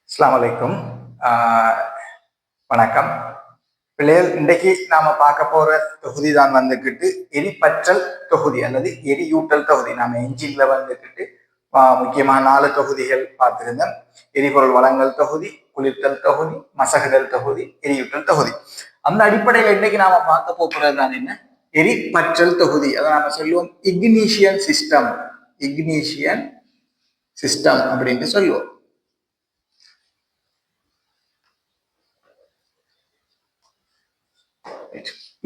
அஸ்ஸலாமு அலைக்கும். வணக்கம் பிள்ளைகள். இன்றைக்கு நாம பார்க்க போற தொகுதி தான் வந்துக்கிட்டு எரிபற்றல் தொகுதி அல்லது எரியூட்டல் தொகுதி. நாம என்ஜின்ல வந்துக்கிட்டு முக்கியமான 4 தொகுதிகள் பார்த்திருந்தோம். எரிபொருள் வழங்கல் தொகுதி, குளிர்த்தல் தொகுதி, மசகுதல் தொகுதி, எரியூட்டல் தொகுதி. அந்த அடிப்படையில் இன்னைக்கு நாம பார்க்க போறது தான் என்ன, எரிபற்றல் தொகுதி. அதை நாம சொல்லுவோம் இக்னிஷியன் சிஸ்டம். இக்னிஷியன் சிஸ்டம் அப்படின்னு சொல்லுவோம்.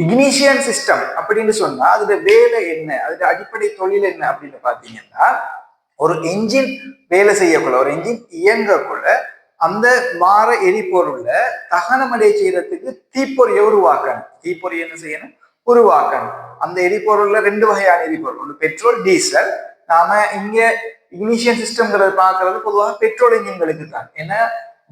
இக்னிஷியன் சிஸ்டம் அப்படின்னு சொன்னா அதோட வேலை என்ன, அதோட அடிப்படை தொழில் என்ன அப்படின்னு பாத்தீங்கன்னா, ஒரு என்ஜின் வேலை செய்யக்குள்ள, ஒரு என்ஜின் இயங்கக்குள்ள அந்த வார எரிபொருள்ல தகனமடை செய்யறதுக்கு தீப்பொறியை உருவாக்கணும். தீப்பொறி என்ன செய்யணும்? உருவாக்கணும். அந்த எரிபொருள்ல 2 வகையான எரிபொருள், ஒன்று பெட்ரோல், டீசல். நாம இங்க இக்னிஷியன் சிஸ்டம்ங்கிறது பார்க்கறது பொதுவாக பெட்ரோல் என்ஜின்களுக்கு தான். ஏன்னா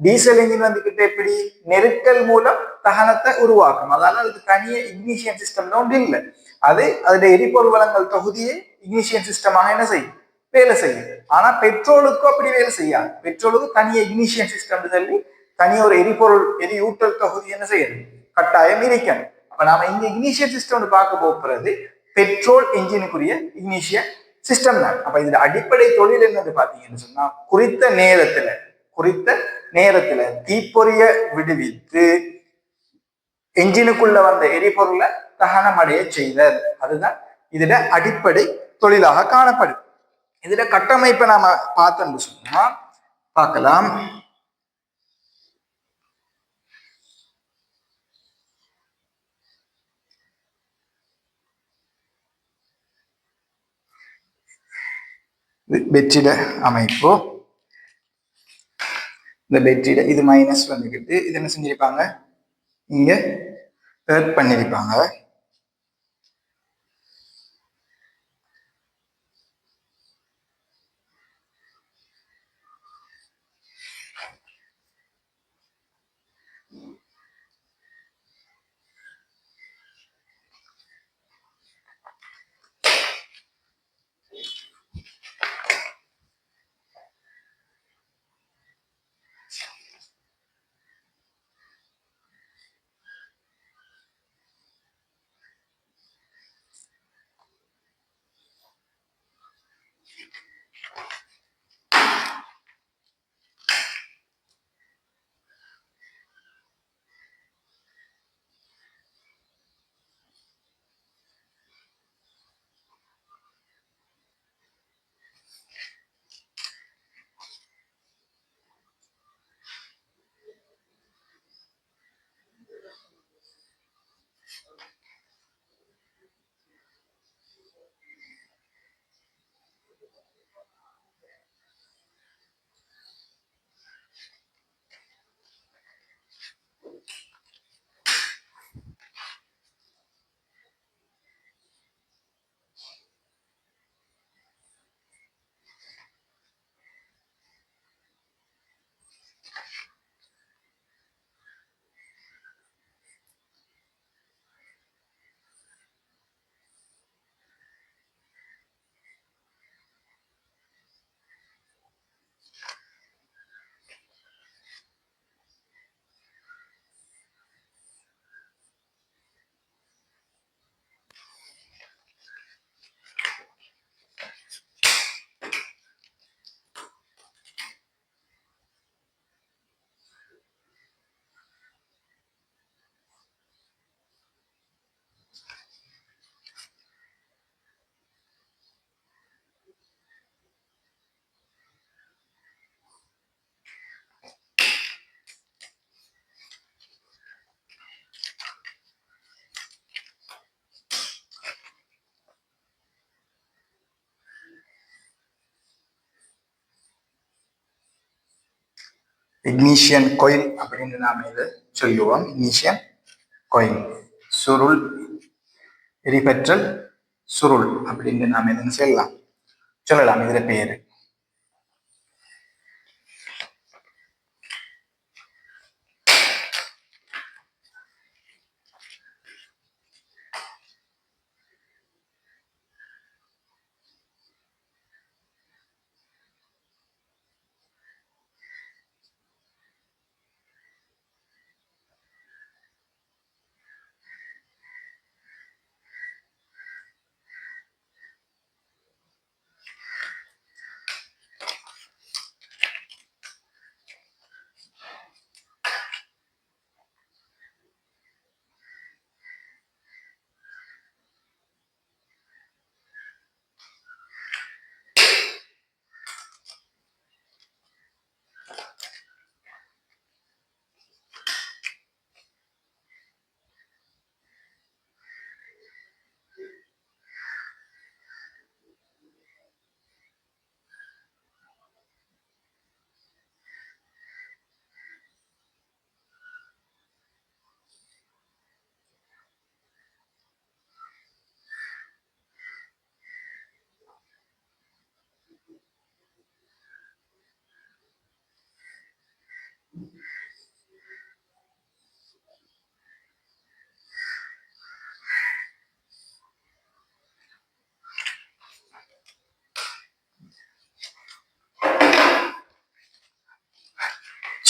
டீசல் என்ஜின் வந்துகிட்டு எப்படி நெருக்கல் மூலம் தகனத்தை உருவாக்கும். அதனால அதுக்கு தனிய இக்னிஷியன் சிஸ்டம் ஒன்று இல்லை. அது அதோட எரிபொருள் வழங்கல் தொகுதியை இக்னிஷியன் சிஸ்டமாக என்ன செய்யும்? வேலை செய்யும். ஆனா பெட்ரோலுக்கும் அப்படி வேலை செய்யாது. பெட்ரோலுக்கு தனிய இக்னிஷியன் சிஸ்டம் சொல்லி தனிய ஒரு எரிபொருள் எரியூட்டல் தொகுதி என்ன செய்யணும்? கட்டாயம் இருக்கணும். அப்ப நாம இங்க இக்னிஷியன் சிஸ்டம் பார்க்க போகிறது பெட்ரோல் என்ஜினுக்குரிய இக்னிஷியன் சிஸ்டம் தான். அப்ப இதுல அடிப்படை தொழில் என்னது பாத்தீங்கன்னு சொன்னா, குறித்த நேரத்துல தீப்பொறிய விடுவித்து என்ஜினுக்குள்ள வந்த எரிபொருளை தகனமடைய செய்தல். அதுதான் இதுல அடிப்படை தொழிலாக காணப்படும். இதுல கட்டமைப்பை நாம பார்த்தோம்னு சொன்னா பார்க்கலாம். வெற்றிட அமைப்பு. இந்த வெற்றிட இது மைனஸ் வந்துக்கிட்டு இது என்ன செஞ்சிருப்பாங்க, இங்க ஏர்த் பண்ணிருப்பாங்க. இக்னிஷியன் கோயில் அப்படின்னு நாம இதை சொல்லுவோம். இக்னிஷியன் கோயில், சுருள் எரிபற்றல் சுருள் அப்படின்னு நாம எதுன்னு சொல்லலாம் இதுல பேரு.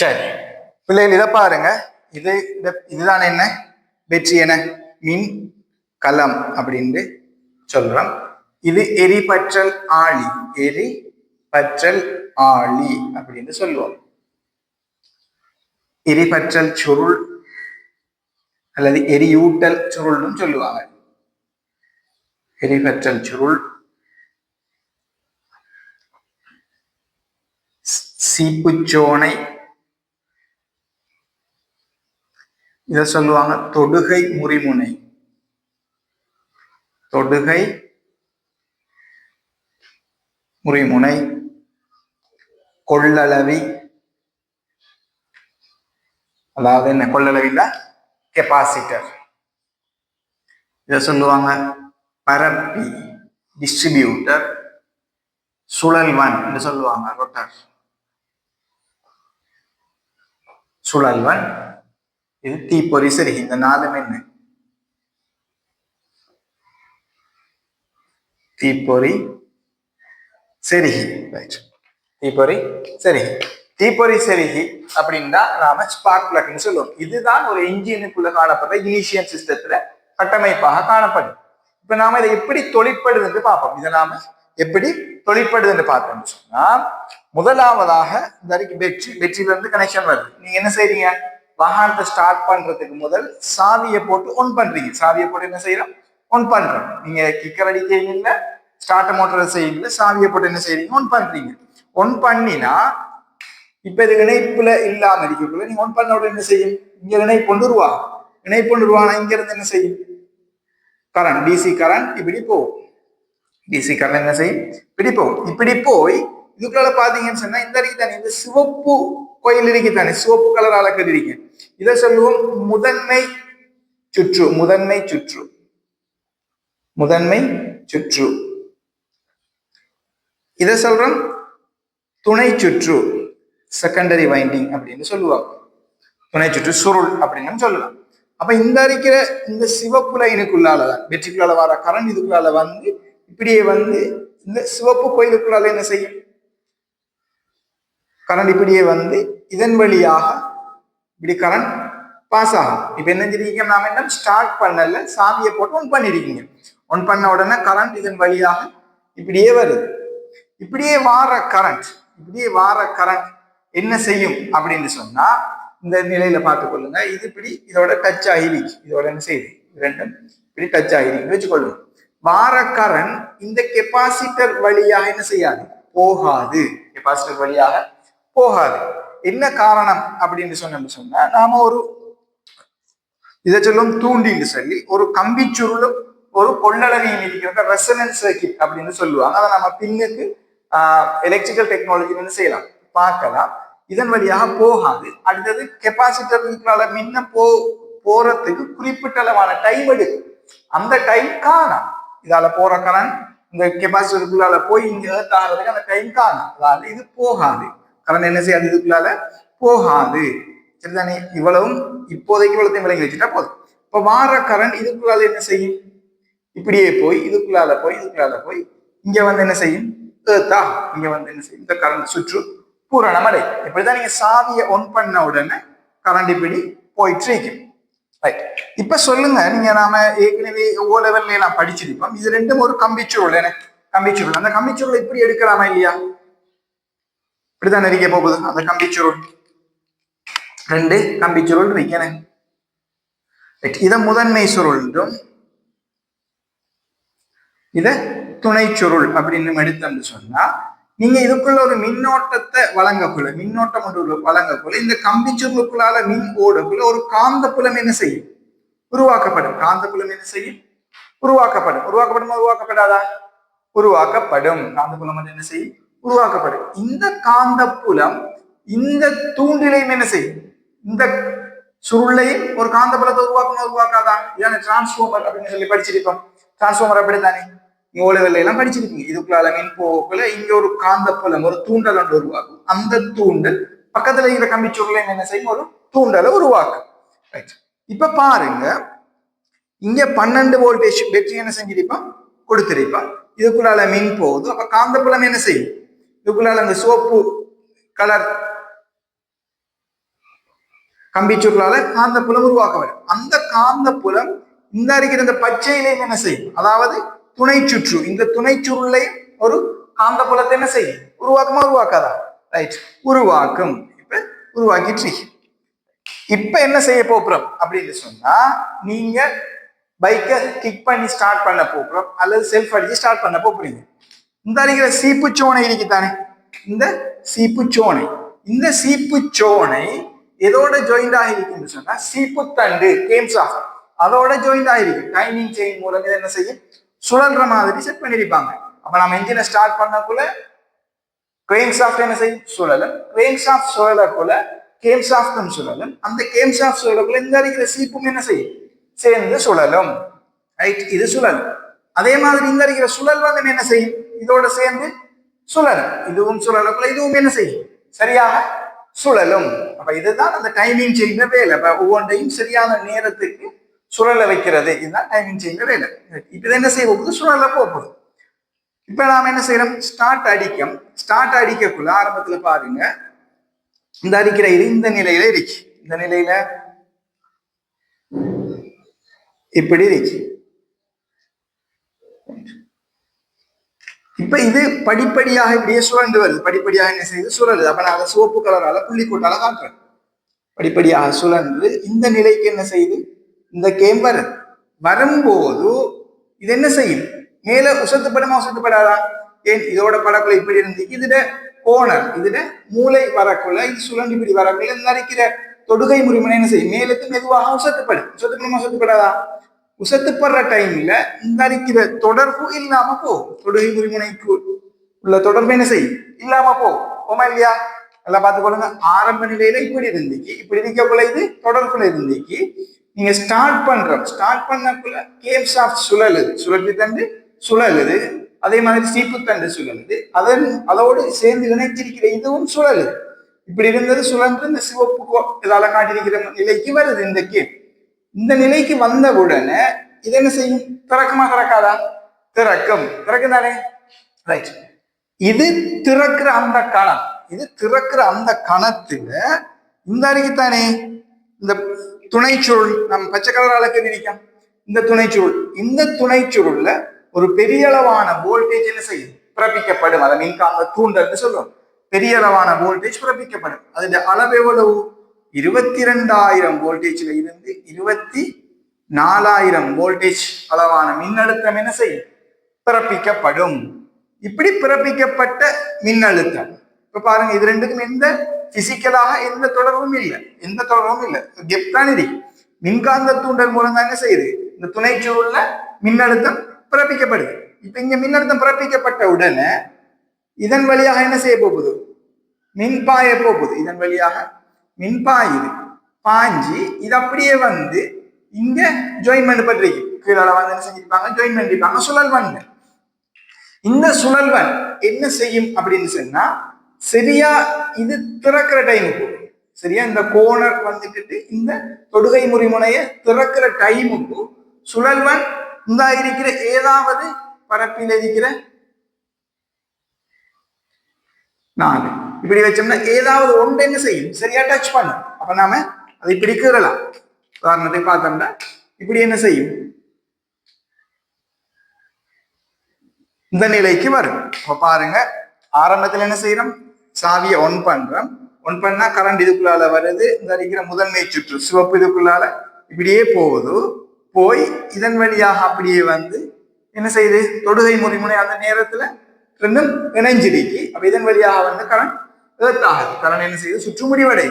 சரி பிள்ளைகள் இதை பாருங்க. இதுதான் என்ன வெற்றி என மின் கலம் அப்படின்னு சொல்றோம். இது எரிபற்றல் ஆழி, எரிபற்றல் ஆழி அப்படின்னு சொல்லுவோம். எரிபற்றல் சுருள் அல்லது எரியூட்டல் சுருள்னு சொல்லுவாங்க. எரிபற்றல் சுருள், சீப்புச்சோனை, இத சொல்லுவாங்க தொடுகை முறிமுனை, தொடுகை முறிமுனை, கொள்ளளவி, அதாவது என்ன கொள்ளளவில கெப்பாசிட்டர், இத சொல்லுவாங்க பரப்பி, டிஸ்ட்ரிபியூட்டர், சுழல்வன் என்று சொல்லுவாங்க ரொட்டர், சுழல்வன், இது தீப்பொறி செருகி. இந்த நாளும் என்ன தீப்பொறி செருகி, தீப்பொறி செருகி. தீப்பொறி செருகி அப்படின்னா நாம ஸ்பார்க் பிளக்னு சொல்லுவோம். இதுதான் ஒரு என்ஜினுக்குள்ள காணப்படுற இனிஷியல் சிஸ்டத்துல கட்டமைப்பாக காணப்படும். இப்ப நாம இதை எப்படி தொழிற்படுது பார்ப்போம். இதை நாம எப்படி தொழிற்படுதுன்னு பார்த்தோம்னு சொன்னா, முதலாவதாக இந்த வெற்றில இருந்து கனெக்ஷன் வருது. நீங்க என்ன செய்றீங்க, வாகனத்தை ஸ்டார்ட் பண்றதுக்கு முதல் சாவியை போட்டு ஒன் பண்றீங்க. சாவியை போட்டு என்ன செய்யறோம், ஒன் பண்றோம். நீங்க கிக்கர் அடிக்கையும் இல்லை, ஸ்டார்ட் மோட்டர் செய்யுங்க, சாவியை போட்டு என்ன செய்றீங்க, ஒன் பண்றீங்க. ஒன் பண்ணினா இப்ப இது இணைப்புல இல்லாம இருக்கக்குள்ள நீங்க ஒன் பண்ண உடனே என்ன செய்யும், இங்க இணைப்பு கொண்டு வருவானா, இங்க இருந்து என்ன செய்யும், கரண்ட், டிசி கரண்ட் இப்படி போகும். டிசி கரண்ட் என்ன செய்யும், இப்படி போகும். இப்படி போய் இதுக்குள்ள பாத்தீங்கன்னு சொன்னா இந்த அடிக்கு தானே இந்த சிவப்பு கோயில் இருக்கு தானே, சிவப்பு கலரால கட்டிருக்க, இதை சொல்லுவோம் முதன்மை சுற்று. முதன்மை சுற்று, முதன்மை சுற்று. இதை சொல்றோம் துணை சுற்று, செகண்டரி வைண்டிங் அப்படின்னு சொல்லுவாங்க. துணை சுற்று சுருள் அப்படின்னு சொல்லலாம். அப்ப இந்த இருக்கிற இந்த சிவப்பு லைனுக்குள்ளாலதான் வெற்றிக்குள்ளால வர கரண்ட் இதுக்குள்ளால வந்து இப்படியே வந்து இந்த சிவப்பு கோயிலுக்குள்ளால என்ன செய்யும், கரண்ட் இப்படியே வந்து இதன் வழியாக இப்படி கரண்ட் பாஸ் ஆகும். இப்ப என்ன செஞ்சிருக்கீங்க, நாம என்ன ஸ்டார்ட் பண்ணல, சாவியை போட்டு ஒன் பண்ணிருக்கீங்க. ஒன் பண்ண உடனே கரண்ட் இதன் வழியாக இப்படியே வருது. இப்படியே வார கரண்ட் என்ன செய்யும் அப்படின்னு சொன்னா, இந்த நிலையில பார்த்துக் கொள்ளுங்க. இது இப்படி இதோட டச் ஆகிருக்கு, இதோட என்ன செய்யுது, ரெண்டும் இப்படி டச் ஆகிருக்கு வச்சுக்கொள்ளுங்க. வார கரண்ட் இந்த கெப்பாசிட்டர் வழியாக என்ன செய்யாது, போகாது. கெப்பாசிட்டர் வழியாக போகாது. என்ன காரணம் அப்படின்னு சொன்னா, நாம ஒரு இதை சொல்லும் தூண்டின்னு சொல்லி ஒரு கம்பி சுருளும் ஒரு கொள்ளளவியும் இருக்கிற ரெசனன்ஸ் சர்க்யூட் அப்படின்னு சொல்லுவாங்க. அதை நம்ம பின்னுக்கு எலக்ட்ரிக்கல் டெக்னாலஜி என்ன செய்யலாம், பார்க்கலாம். இதன் வழியாக போகாது. அடுத்தது கெப்பாசிட்டர்னால முன்ன போறதுக்கு குறிப்பிட்ட அளவான டைம் எடுக்கும். அந்த டைம் காணும். இதால போற கரண்ட் இந்த கெப்பாசிட்டருக்குள்ளால போய் இங்க ஆகிறதுக்கு அந்த டைம் காணும். அதாவது இது போகாது, கரண்ட் என்ன செய்யாது, இதுக்குள்ளால போகாது. சரிதானே, இவ்வளவும் இப்போதைக்கு இவ்வளத்தையும் விளங்கி வச்சுட்டா போதும். இப்ப வார கரண்ட் இதுக்குள்ளால என்ன செய்யும், இப்படியே போய் இதுக்குள்ளால போய் இங்க வந்து என்ன செய்யும், இங்க வந்து என்ன செய்யும், இந்த கரண்ட் சுற்று பூரணமடை. இப்படிதான் நீங்க சாவியை ஒன் பண்ண உடனே கரண்ட் இப்படி போயிட்டு இருக்கு. ரைட். இப்ப சொல்லுங்க, நீங்க நாம ஏற்கனவே ஓ லெவல்ல எல்லாம் படிச்சிருப்போம். இது ரெண்டும் ஒரு கம்பிச்சுருள். என்ன கம்பிச்சுருள், அந்த கம்பிச்சுருள் இப்படி எடுக்கலாமா இல்லையா, இப்படிதான் இருக்க போகுது. அந்த கம்பிச்சுருள் ரெண்டு கம்பிச்சுருள் இருக்கேன். இத முதன்மை சுருள் என்றும் இத துணை சுருள் அப்படின்னு எடுத்தோம்னு சொன்னா, நீங்க இதுக்குள்ள ஒரு மின்னோட்டத்தை வழங்கக்குள்ள, மின்னோட்டம் ஒன்று வழங்கக்குள்ள இந்த கம்பி சுருளுக்குள்ளால மின் ஓடக்குள்ள ஒரு காந்த புலம் என்ன செய்யும், உருவாக்கப்படும். காந்த புலம் என்ன செய்யும், உருவாக்கப்படாதா, உருவாக்கப்படும். காந்த புலம் என்ன செய்யும், உருவாக்கப்படும். இந்த காந்த புலம் இந்த தூண்டிலையும் என்ன செய்யும், இந்த சுருளையும் ஒரு காந்த புலத்தை உருவாக்காதா. இதான டிரான்ஸ்ஃபார்மர் அப்படின்னு சொல்லி படிச்சிருப்போம். டிரான்ஸ்ஃபார்மர் அப்படித்தானே, நீங்க ஓலவெல்ல எல்லாம் படிச்சிருக்கீங்க. இதுக்குள்ளால மின் போக்குல இங்க ஒரு காந்த புலம், ஒரு தூண்டல் ஒன்று உருவாக்கும். அந்த தூண்டல் பக்கத்துல இருக்கிற கம்பி சுருளை என்ன செய்யும், ஒரு தூண்டலை உருவாக்கும். இப்ப பாருங்க, இங்க 12 வோல்டேஜ் பேட்டரி என்ன செஞ்சிருப்பான், கொடுத்திருப்பான். இதுக்குள்ளால மின் போகுது. அப்ப காந்த புலம் என்ன செய்யும், இதுக்குள்ளால அந்த சோப்பு கலர் கம்பி சுருளால காந்த புலம் உருவாக்கப்படும். அந்த காந்த புலம் இந்த இருக்கிற இந்த பச்சையிலையும் என்ன செய்யும், அதாவது துணை சுற்று, இந்த துணை சுருளையும் ஒரு காந்த புலத்தை என்ன செய்யும், உருவாக்குமா உருவாக்காதா? ரைட், உருவாக்கும். இப்ப உருவாக்கிட்டு இப்ப என்ன செய்ய போறோம் அப்படின்னு சொன்னா, நீங்க பைக்கை கிக் பண்ணி ஸ்டார்ட் பண்ண போறோம் அல்லது செல்ஃப் அடிச்சு ஸ்டார்ட் பண்ண போறீங்க. இந்த இருக்கிற சீப்பு சோனை இருக்குதானே, இந்த சீப்பு சோனை, இந்த சீப்பு சோனை எதோட ஜாயிண்ட் ஆகிருக்குன்னு சொன்னா சீப்பு தண்டு கேம்ஸ் ஆஃப் அதோட ஜாயிண்ட் ஆகிருக்கு. டைமிங் செயின் மூலம் என்ன செய்யும், சுழல்ற மாதிரி செட் பண்ணிருப்பாங்க. அப்ப நம்ம என்ஜினை ஸ்டார்ட் பண்ணக்குள்ள கிரேன் ஷாஃப்ட் என்ன செய்யும், சுழலும். கிரேன் ஷாஃப்ட் சுழலக்குள்ள கேம் ஷாஃப்டும் சுழலும். அந்த கேம் ஷாஃப்ட் சுழலக்குள்ள இந்த இருக்கிற சீப்பும் என்ன செய்யும், சேர்ந்து சுழலும். ரைட், இது சுழல். அதே மாதிரி இந்த இருக்கிற சுழல் வந்து என்ன செய்யும், இதோட சேர்ந்து சுழலும். இதுவும் சுழலக்குள்ள இதுவும் என்ன செய்யும், சரியாக சுழலும். அப்ப இதுதான் அந்த டைமிங் செய்கிற வேலை. அப்ப ஒவ்வொன்றையும் சரியான நேரத்துக்கு சுழல வைக்கிறது, இதுதான் டைமிங் செய்கிற வேலை. இப்ப என்ன செய்ய போகுது, சுழல போகுது. இப்ப நாம என்ன செய்யறோம், ஸ்டார்ட் அடிக்கும். ஸ்டார்ட் அடிக்கக்குள்ள ஆரம்பத்துல பாருங்க, இந்த அடிக்கிற இது இந்த நிலையில இருக்கு, இந்த நிலையில இப்படி இருக்கு. இப்ப இது படிப்படியாக இப்படியே சுழண்டு வருது, படிப்படியாக என்ன செய்யுது, சுழலுது. அப்ப நான் அதை சிவப்பு கலரால புள்ளி கூட்டால காட்டுறேன். படிப்படியாக சுழன்று இந்த நிலைக்கு என்ன செய்யுது, இந்த கேம் வரும்போது இது என்ன செய்யும், மேல உசத்துப்படுமா உசத்துப்படாதா? ஏன் இதோட படக்குள்ள இப்படி இருந்து இதுல கோணர், இதுல மூளை வரக்குள்ள இது சுழண்டு இப்படி வரக்குள்ள நரிக்கிற தொடுகை முறிமுனை என்ன செய்யும், மேலுக்கு மெதுவாக உசத்துப்படும். உசத்துப்படுமா உசத்துப்படாதா? உசத்துப்படுற டைம்ல இந்த இருக்கிற தொடர்பு இல்லாம போகும். தொடுகை முறிமுனைக்கு உள்ள தொடர்பு என்ன செய்யும், இல்லாம போமா இல்லையா? எல்லாம் பார்த்துக்கொள்ளுங்க. ஆரம்ப நிலையில இப்படி இருந்துச்சு, இப்படி இருக்கக்குள்ள இது தொடர்புல இருந்துச்சு. நீங்க ஸ்டார்ட் பண்றோம், ஸ்டார்ட் பண்ணக்குள்ள கேம் ஷாஃப்ட் சுழலுது, சுழற்சி தண்டு சுழலுது. அதே மாதிரி சீப்பு தண்டு சுழலுது. அதோடு சேர்ந்து இணைத்திருக்கிற இதுவும் சுழலுது. இப்படி இருந்தது சுழன்று இந்த சிவப்பு இதால காட்டியிருக்கிற நிலைக்கு வருது இந்த கேம். இந்த நிலைக்கு வந்த உடனே இது என்ன செய்யும், திறக்குமா திறக்காதா? திறக்கும். திறக்கும் தானே? ரைட். இது திறக்கிற அந்த கணம், இது திறக்கிற அந்த கணத்துல இந்த அறிக்கைத்தானே இந்த துணைச்சுருள் நம்ம பச்சை கலரால கதிரிக்கும். இந்த துணைச்சுருள், இந்த துணைச்சுருள்ல ஒரு பெரிய அளவான வோல்டேஜ் என்ன செய்யும், பிறப்பிக்கப்படும். அதை மின்காந்த தூண்டல் சொல்லுவோம். பெரிய அளவான வோல்டேஜ் பிறப்பிக்கப்படும். அதுல அளவு எவ்வளவு, 22,000 வோல்டேஜ்ல இருந்து 24,000 வோல்டேஜ் அளவான மின்னழுத்தம் என்ன செய்யும், பிறப்பிக்கப்படும். இப்படி பிறப்பிக்கப்பட்ட மின்னழுத்தம் இப்ப பாருங்க, இது ரெண்டுக்கும் எந்த பிசிக்கலாக எந்த தொடர்பும் இல்லை, எந்த தொடர்பும் இல்லை. கெப் தான் இருக்கு. மின்காந்த தூண்டல் மூலம் தான் என்ன செய்யுது, இந்த துணைச்சூழல்ல மின்னழுத்தம் பிறப்பிக்கப்படுது. இப்ப இங்க மின்னழுத்தம் பிறப்பிக்கப்பட்ட உடனே இதன் வழியாக என்ன செய்ய போகுது, மின்பாய போகுது. இதன் வழியாக மின்பாயுது. பாஞ்சி இது அப்படியே வந்து இங்க ஜாயின்மெண்ட் பண்றீங்க, கீழே வந்து என்ன செஞ்சிருப்பாங்க, ஜாயின்மெண்ட் இருப்பாங்க, சுழல்வன். இந்த சுழல்வன் என்ன செய்யும் அப்படின்னு சொன்னா, சரியா இது திறக்கிற டைமுக்கு, சரியா இந்த கோணர் வந்துட்டு இந்த தொடுகை முறிமுனைய திறக்கிற டைமுக்கு சுழல்வன் இந்த இருக்கிற ஏதாவது பரப்பில் இருக்கிற 4 இப்படி வச்சோம்னா ஏதாவது ஒன்று என்ன செய்யும், சரியா டச் பண்ணும். அப்ப நாம அதை இப்படி கீறலாம். உதாரணத்தை பார்த்தோம்னா இப்படி என்ன செய்யும், இந்த நிலைக்கு வரும். இப்ப பாருங்க, ஆரம்பத்துல என்ன செய்யறோம், சாவியை ஒன் பண்றோம். ஒன் பண்ணா கரண்ட் இதுக்குள்ளால வருது. இந்த இருக்கிற முதன்மை சுற்று சிவப்பு இதுக்குள்ளால இப்படியே போகுது. போய் இதன் வழியாக அப்படியே வந்து என்ன செய்யுது, தொடுகை முறிமுனை அந்த நேரத்துல ரெண்டும் இணைஞ்சிருக்கு. அப்ப இதன் வழியாக வந்து கரண்ட் ஆகுது. கரண்ட் என்ன செய்யுது, சுற்று முடிவடை.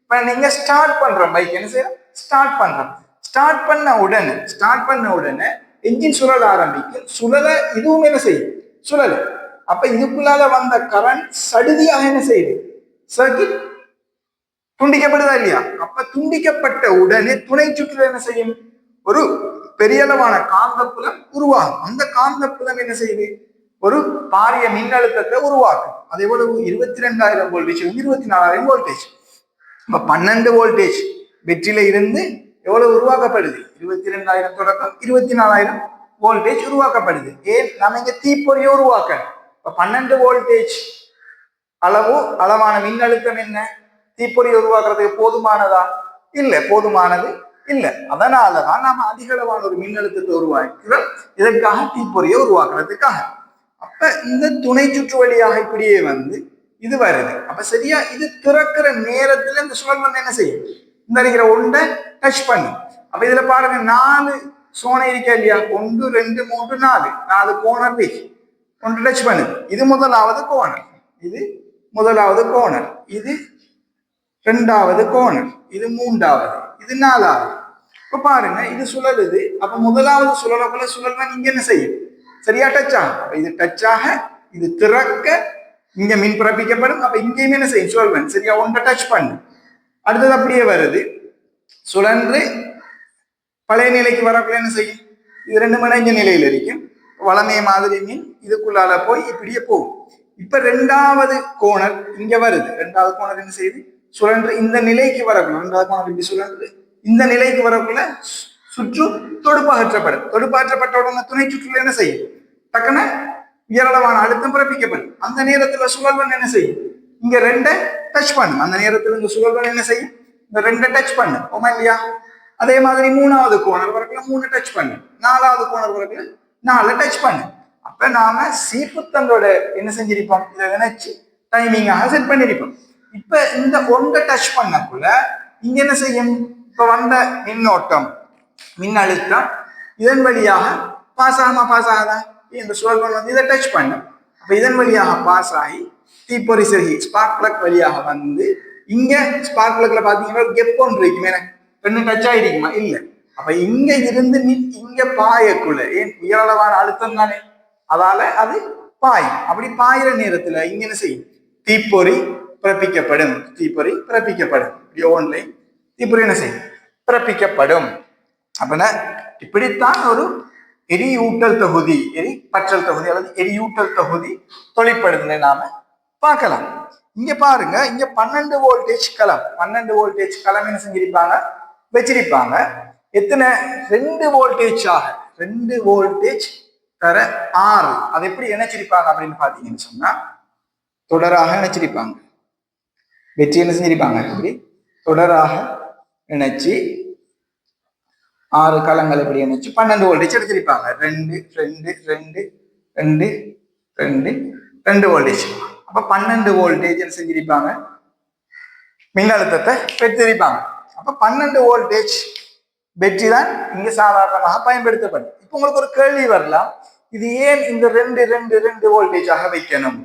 இப்ப நீங்க ஸ்டார்ட் பண்றோம், பைக் என்ன செய்யறோம், ஸ்டார்ட் பண்றோம். ஸ்டார்ட் பண்ண உடனே என்ஜின் சுழல ஆரம்பிக்கும். சுழல இதுவும் என்ன செய்யும், சுழல். அப்ப இதுக்குள்ளால வந்த கரண்ட் சடுதியாக என்ன செய்யுது, சர்க்கிட் துண்டிக்கப்படுதா இல்லையா? அப்ப துண்டிக்கப்பட்ட உடனே துணை சுற்றுல என்ன செய்யும், ஒரு பெரிய அளவான காந்தப்புலம் உருவாகும். அந்த காந்தப்புலம் என்ன செய்யுது, ஒரு பாரிய மின்னழுத்தத்தை உருவாக்கும். அது எவ்வளவு, 22,000 வோல்டேஜ் 24,000 வோல்டேஜ். இப்ப 12 வோல்டேஜ் வெற்றில இருந்து எவ்வளவு உருவாக்கப்படுது, 22,000 தொடக்கம் 24,000 வோல்டேஜ் உருவாக்கப்படுது. ஏன், நம்ம இங்க தீப்பொறியை உருவாக்கணும். இப்ப 12 வோல்டேஜ் அளவான மின்னழுத்தம் என்ன, தீப்பொறியை உருவாக்குறதுக்கு போதுமானதா? இல்லை, போதுமானது இல்லை. அதனாலதான் நாம அதிக அளவான ஒரு மின்னழுத்தத்தை உருவாக்குறோம், இதற்காக தீப்பொறியை உருவாக்குறதுக்காக. அப்ப இந்த துணை சுற்று வழியாக இப்படியே வந்து இது வருது. அப்ப சரியா இது திறக்கிற நேரத்துல இந்த சுழல் வந்து என்ன செய்யும், இந்த இருக்கிற ஒன்றை டச் பண்ணும். அப்ப இதுல பாருங்க 4 சோனை இருக்கா இல்லையா, 1 2 3 4 கோணர் இருக்கு. ஒன்று டச் பண்ணுது. இது முதலாவது கோணர், இது முதலாவது கோணர், இது 2வது கோணர், இது 3வது, இது 4வது. இப்ப பாருங்க இது சுழலுது. அப்ப முதலாவது சுழலக்குள்ள சுழல்னா நீங்க என்ன செய்யும், சரியா டச் ஆகும். அப்ப இது டச் ஆக இது திறக்க இங்க மின் பிறப்பிக்கப்படும். அப்ப இங்கேயுமே என்ன செய்யும், சுழல்வன் சரியா ஒன்றை டச் பண்ணு. அடுத்தது அப்படியே வருது, சுழன்று பழைய நிலைக்கு வரக்குள்ள என்ன செய்யும், இது 2 இணைஞ்ச நிலையில இருக்கும். வளமைய மாதிரி மீன் இதுக்குள்ளால போய் இப்படியே போகும். இப்ப 2வது கோணர் இங்க வருது. 2வது கோணர் என்ன செய்யுது, சுழன்று இந்த நிலைக்கு வரக்குள்ள 2வது கோணர் இப்படி சுழன்று இந்த நிலைக்கு வரக்குள்ள சுற்று தொடுப்பாகற்றப்படும். தொடுப்பாற்றப்பட்ட உடனே துணை சுற்றுல என்ன செய்யும், டக்குன உயரளவான அழுத்தம் பிறப்பிக்கப்படும். அந்த நேரத்துல சுழல்வன் என்ன செய்யும், இங்க 2 டச் பண்ணும். அந்த நேரத்துல இந்த சுழல்வன் என்ன செய்யும், இந்த 2 டச் பண்ணும். ஓமா இல்லையா? அதே மாதிரி 3வது கோணர் வரக்குள்ள 3 டச் பண்ணும். 4வது கோணர் வரக்குள்ள 4 டச் பண்ணும். அப்ப நாம சீப்புத்தண்டோட என்ன செஞ்சிருப்போம், இதை நினைச்சு டைமிங்காக செட் பண்ணிருப்போம். இப்ப இந்த 1 டச் பண்ணக்குள்ள இங்க என்ன செய்யும், இப்ப வந்த மின்னோட்டம் மின்னழுத்தம் இதன் வழியாக பாஸ் ஆகாதா, இந்த சுழல்வன் வந்து இதை டச் பண்ணும். அப்ப இதன் வழியாக பாஸ் ஆகி தீப்பொறி செருகி ஸ்பார்க் பிளக் வழியாக வந்து இங்க ஸ்பார்க் பிளக்ல பாத்தீங்கன்னா கெப் ஒன்று இருக்குமே, 2 டச் ஆயிருக்குமா, இல்ல. அப்ப இங்க இருந்து இங்க பாயக்குள்ள ஏன் உயரளவான அழுத்தம் தானே, அதால அது பாயும். அப்படி பாயிற நேரத்துல இங்க என்ன செய்யும், தீப்பொறி பிறப்பிக்கப்படும். தீப்பொறி பிறப்பிக்கப்படும். ஓன்லைன் தீப்பொறி என்ன செய்யும், பிறப்பிக்கப்படும். அப்படின்னா இப்படித்தான் ஒரு எரியூட்டல் தொகுதி, எரிபற்றல் தொகுதி அல்லது எரியூட்டல் தொகுதி தொழிற்படுதுன்னு நாம பார்க்கலாம். இங்க பாருங்க, இங்க 12 வோல்டேஜ் களம், 12 வோல்டேஜ் களம் என்ன செஞ்சிருப்பாங்க, வச்சிருப்பாங்க. எத்தனை, 2 வோல்டேஜ் ஆக 2 வோல்டேஜ் தர 6. அதை எப்படி இணைச்சிருப்பாங்க அப்படின்னு பாத்தீங்கன்னு சொன்னா தொடராக இணைச்சிருப்பாங்க. வெற்றி என்ன செஞ்சிருப்பாங்க, இப்படி தொடராக இணைச்சு 6 களங்கள் இப்படி இணைச்சு 12 வோல்டேஜ் எடுத்திருப்பாங்க. 2 2 2 2 2 2 வோல்டேஜ். அப்ப 12 வோல்டேஜ் என்ன செஞ்சிருப்பாங்க, மின்னழுத்தத்தை பெற்றிருப்பாங்க. அப்ப 12 வோல்டேஜ் பெற்றி தான் இங்க சாதாரணமாக பயன்படுத்தப்படும். இப்ப உங்களுக்கு ஒரு கேள்வி வரலாம், இது ஏன் இந்த 2 2 2 வோல்டேஜாக வைக்கணும்,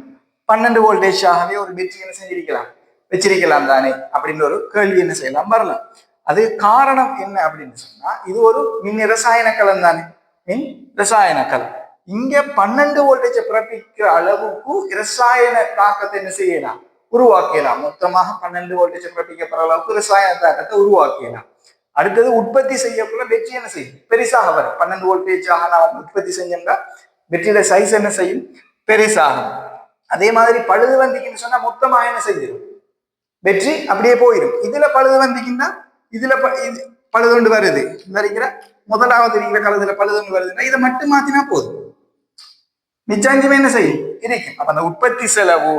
12 வோல்டேஜ் ஆகவே ஒரு பெற்றி என்ன செஞ்சிருக்கலாம், வச்சிருக்கலாம் தானே அப்படின்னு ஒரு கேள்வி என்ன செய்யலாம் வரலாம். அது காரணம் என்ன அப்படின்னு சொன்னா, இது ஒரு மின் ரசாயன கலம் தானே, மின் ரசாயன கலம். இங்க 12 வோல்டேஜை பிறப்பிக்கிற அளவுக்கு ரசாயன தாக்கத்தை என்ன செய்யலாம், உருவாக்கலாம். மொத்தமாக 12 வோல்டேஜை பிறப்பிக்கப்படுற அளவுக்கு ரசாயன தாக்கத்தை உருவாக்கலாம். அடுத்தது உற்பத்தி செய்யக்குள்ள வெற்றி என்ன செய்யும், பெருசாக வரும். 12 வோல்டேஜாக நாம் உற்பத்தி செஞ்சோம்னா வெற்றியோட சைஸ் என்ன செய்யும், பெருசாகும். அதே மாதிரி பழுது வந்திக்குன்னு சொன்னா மொத்தமாக என்ன செஞ்சிடும், வெற்றி அப்படியே போயிடும். இதுல பழுது வந்திக்குன்னா இதுல பழுது கொண்டு வருது, இந்த முதலாவது இருக்கிற காலத்துல பழுது கொண்டு வருதுன்னா இதை மட்டும் மாத்தினா போதும், மிச்சமே என்ன செய்யும் இருக்கும். அப்ப அந்த உற்பத்தி செலவு,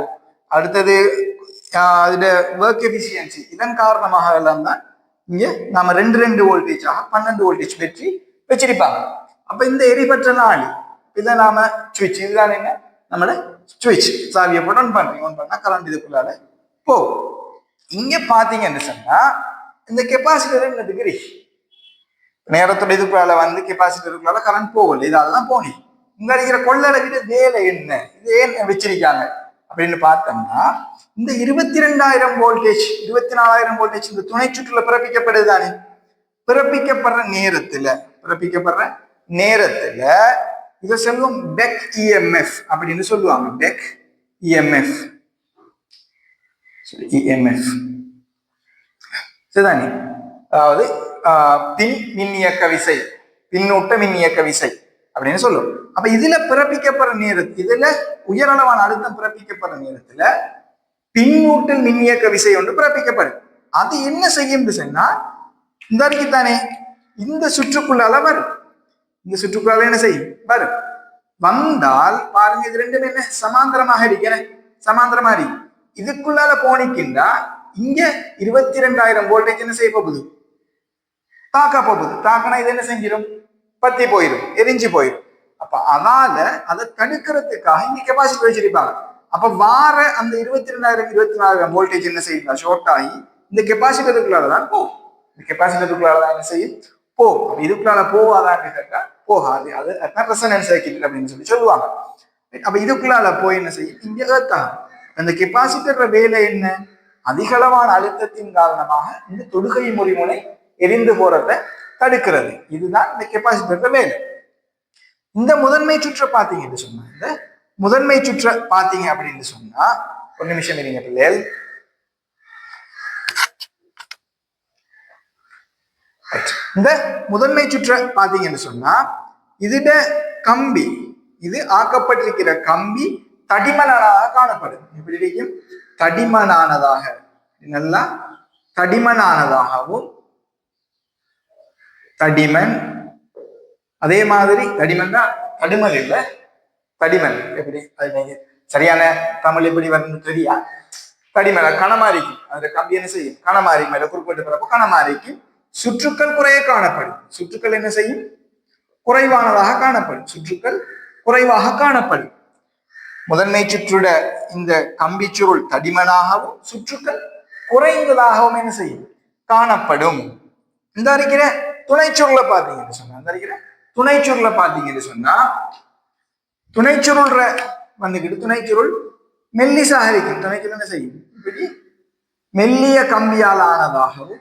அடுத்தது அதோட ஒர்க் எஃபிஷியன்சி, இதன் காரணமாக எல்லாம் தான் இங்க நாம 2 2 வோல்டேஜாக 12 வோல்டேஜ் பெற்றி வச்சிருப்பாங்க. அப்ப இந்த எரிபற்றல் ஆளி இதை நாம சுவிட்ச், இதுதான் என்ன நம்மள சுவிட்ச், சாவியை போட்டு ஒன் பண்றீங்க, ஒன் பண்ணா கரண்ட் இதுக்குள்ளால போகும். இங்க பாத்தீங்கன்னு சொன்னா இந்த கெப்பாசிட்டர் என்ன டிகிரி நேரத்தோட இதுக்குள்ளால வந்து கெப்பாசிட்டருக்குள்ளால கரண்ட் போகல, இதாலதான் போனி. இங்க இருக்கிற கொள்ளளவிட வேலை என்ன, இது ஏன் வச்சிருக்காங்க அப்படின்னு பார்த்தோம்னா, இந்த 22,000 வோல்டேஜ் 24,000 வோல்டேஜ் இந்த துணை சுற்றுல பிறப்பிக்கப்படுதுதானே, பிறப்பிக்கப்படுற நேரத்துல இதை சொல்லுவோம் பெக் இஎம்எஃப் அப்படின்னு சொல்லுவாங்க. பெக் இஎம்எஃப் சரிதானே, அதாவது பின் மின்னியக்க விசை, பின்னூட்ட மின்னியக்க விசை அப்படின்னு சொல்லுவோம். அப்ப இதுல பிறப்பிக்கப்படுற நேரத்தில், இதுல உயரளவான அழுத்தம் பிறப்பிக்கப்படுற நேரத்துல பின்னூட்டல் மின்னியக்க விசை ஒன்று பிறப்பிக்கப்படும். அது என்ன செய்யும் சொன்னா, இந்த வரைக்கும் தானே இந்த சுற்றுக்குள்ளால வரும், இந்த சுற்றுக்குள்ளால என்ன செய்யும் வரும். வந்தால் பாருங்க, இது ரெண்டுமே என்ன சமாந்தரமாக இருக்கிறேன், சமாந்தரமா இருக்கு. இதுக்குள்ளால போனிக்கின்றா இங்க 22,000 வோல்டேஜ் என்ன செய்ய போகுது, தாக்கா போகுது. தாக்கினா இது என்ன செஞ்சிடும்? பத்தி போயிடும், எரிஞ்சு போயிடும். அப்ப அதனால அதை தடுக்கிறதுக்காக இங்க கெப்பாசிட்டி வச்சிருப்பாங்க. அப்ப வார அந்த 22,000 வோல்டேஜ் என்ன செய்யுங்க? ஷார்ட் ஆகி இந்த கெப்பாசிட்டருக்குள்ளாலதான் போகும். இந்த கெப்பாசிட்டருக்குள்ளாலதான் என்ன செய்யும்? போகும். அப்ப இதுக்குள்ளால போகாதான்னு கேட்டா போகாது. அது ரெசனன்ஸ் சர்க்யூட் அப்படின்னு சொல்லுவாங்க. அப்ப இதுக்குள்ளால போய் என்ன செய்யும்? இங்க ஏத்தாகும். அந்த கெப்பாசிட்டர் வேலை என்ன? அதிகளவான அழுத்தத்தின் காரணமாக இந்த தொடுகை முறிமுனை எரிந்து போறதை தடுக்கிறது. இதுதான் இந்த கெப்பாசிட்டர் வேலை. இந்த முதன்மை சுற்ற பாத்தீங்கன்னு சொன்னா, இந்த முதன்மை சுற்ற பாத்தீங்க அப்படின்னு சொன்னா, ஒரு நிமிஷம் இருங்க பிள்ளைகள். இந்த முதன்மை சுற்ற பாத்தீங்கன்னு சொன்னா, இதுட கம்பி, இது ஆக்கப்பட்டிருக்கிற கம்பி தடிமனானதாக காணப்படும். எப்படி இருக்கும்? தடிமனானதாக, நல்லா தடிமனானதாகவும், தடிமன், அதே மாதிரி தடிமன் தான், தடிமன் இல்லை, தடிமன். எப்படி அது சரியான தமிழ் எப்படி வந்து தெரியா? தடிமன் கனமாரிக்கும். அந்த கம்பி என்ன செய்யும்? கனமாரி மேல குறிப்பிட்ட பிறப்பு கனமாரிக்கும். சுற்றுக்கள் குறைய காணப்படும். சுற்றுக்கள் என்ன செய்யும்? குறைவானதாக காணப்படும். சுற்றுக்கள் குறைவாக காணப்படும். முதன்மை சுற்றுட இந்த கம்பி சுருள் தடிமனாகவும் சுற்றுக்கள் குறைந்ததாகவும் என்ன செய்யும்? காணப்படும். இந்த இருக்கிற துணை சுருளை பார்த்தீங்கன்னு சொன்னா, இந்த இருக்கிற துணை சுருளை பார்த்தீங்கன்னு சொன்னா, துணை சுருள்ற வந்துக்கிட்டு துணை சுருள் மெல்லிசாக இருக்கும். துணை சுருள் என்ன செய்யும்? இப்படி மெல்லிய கம்பியால் ஆனதாகவும்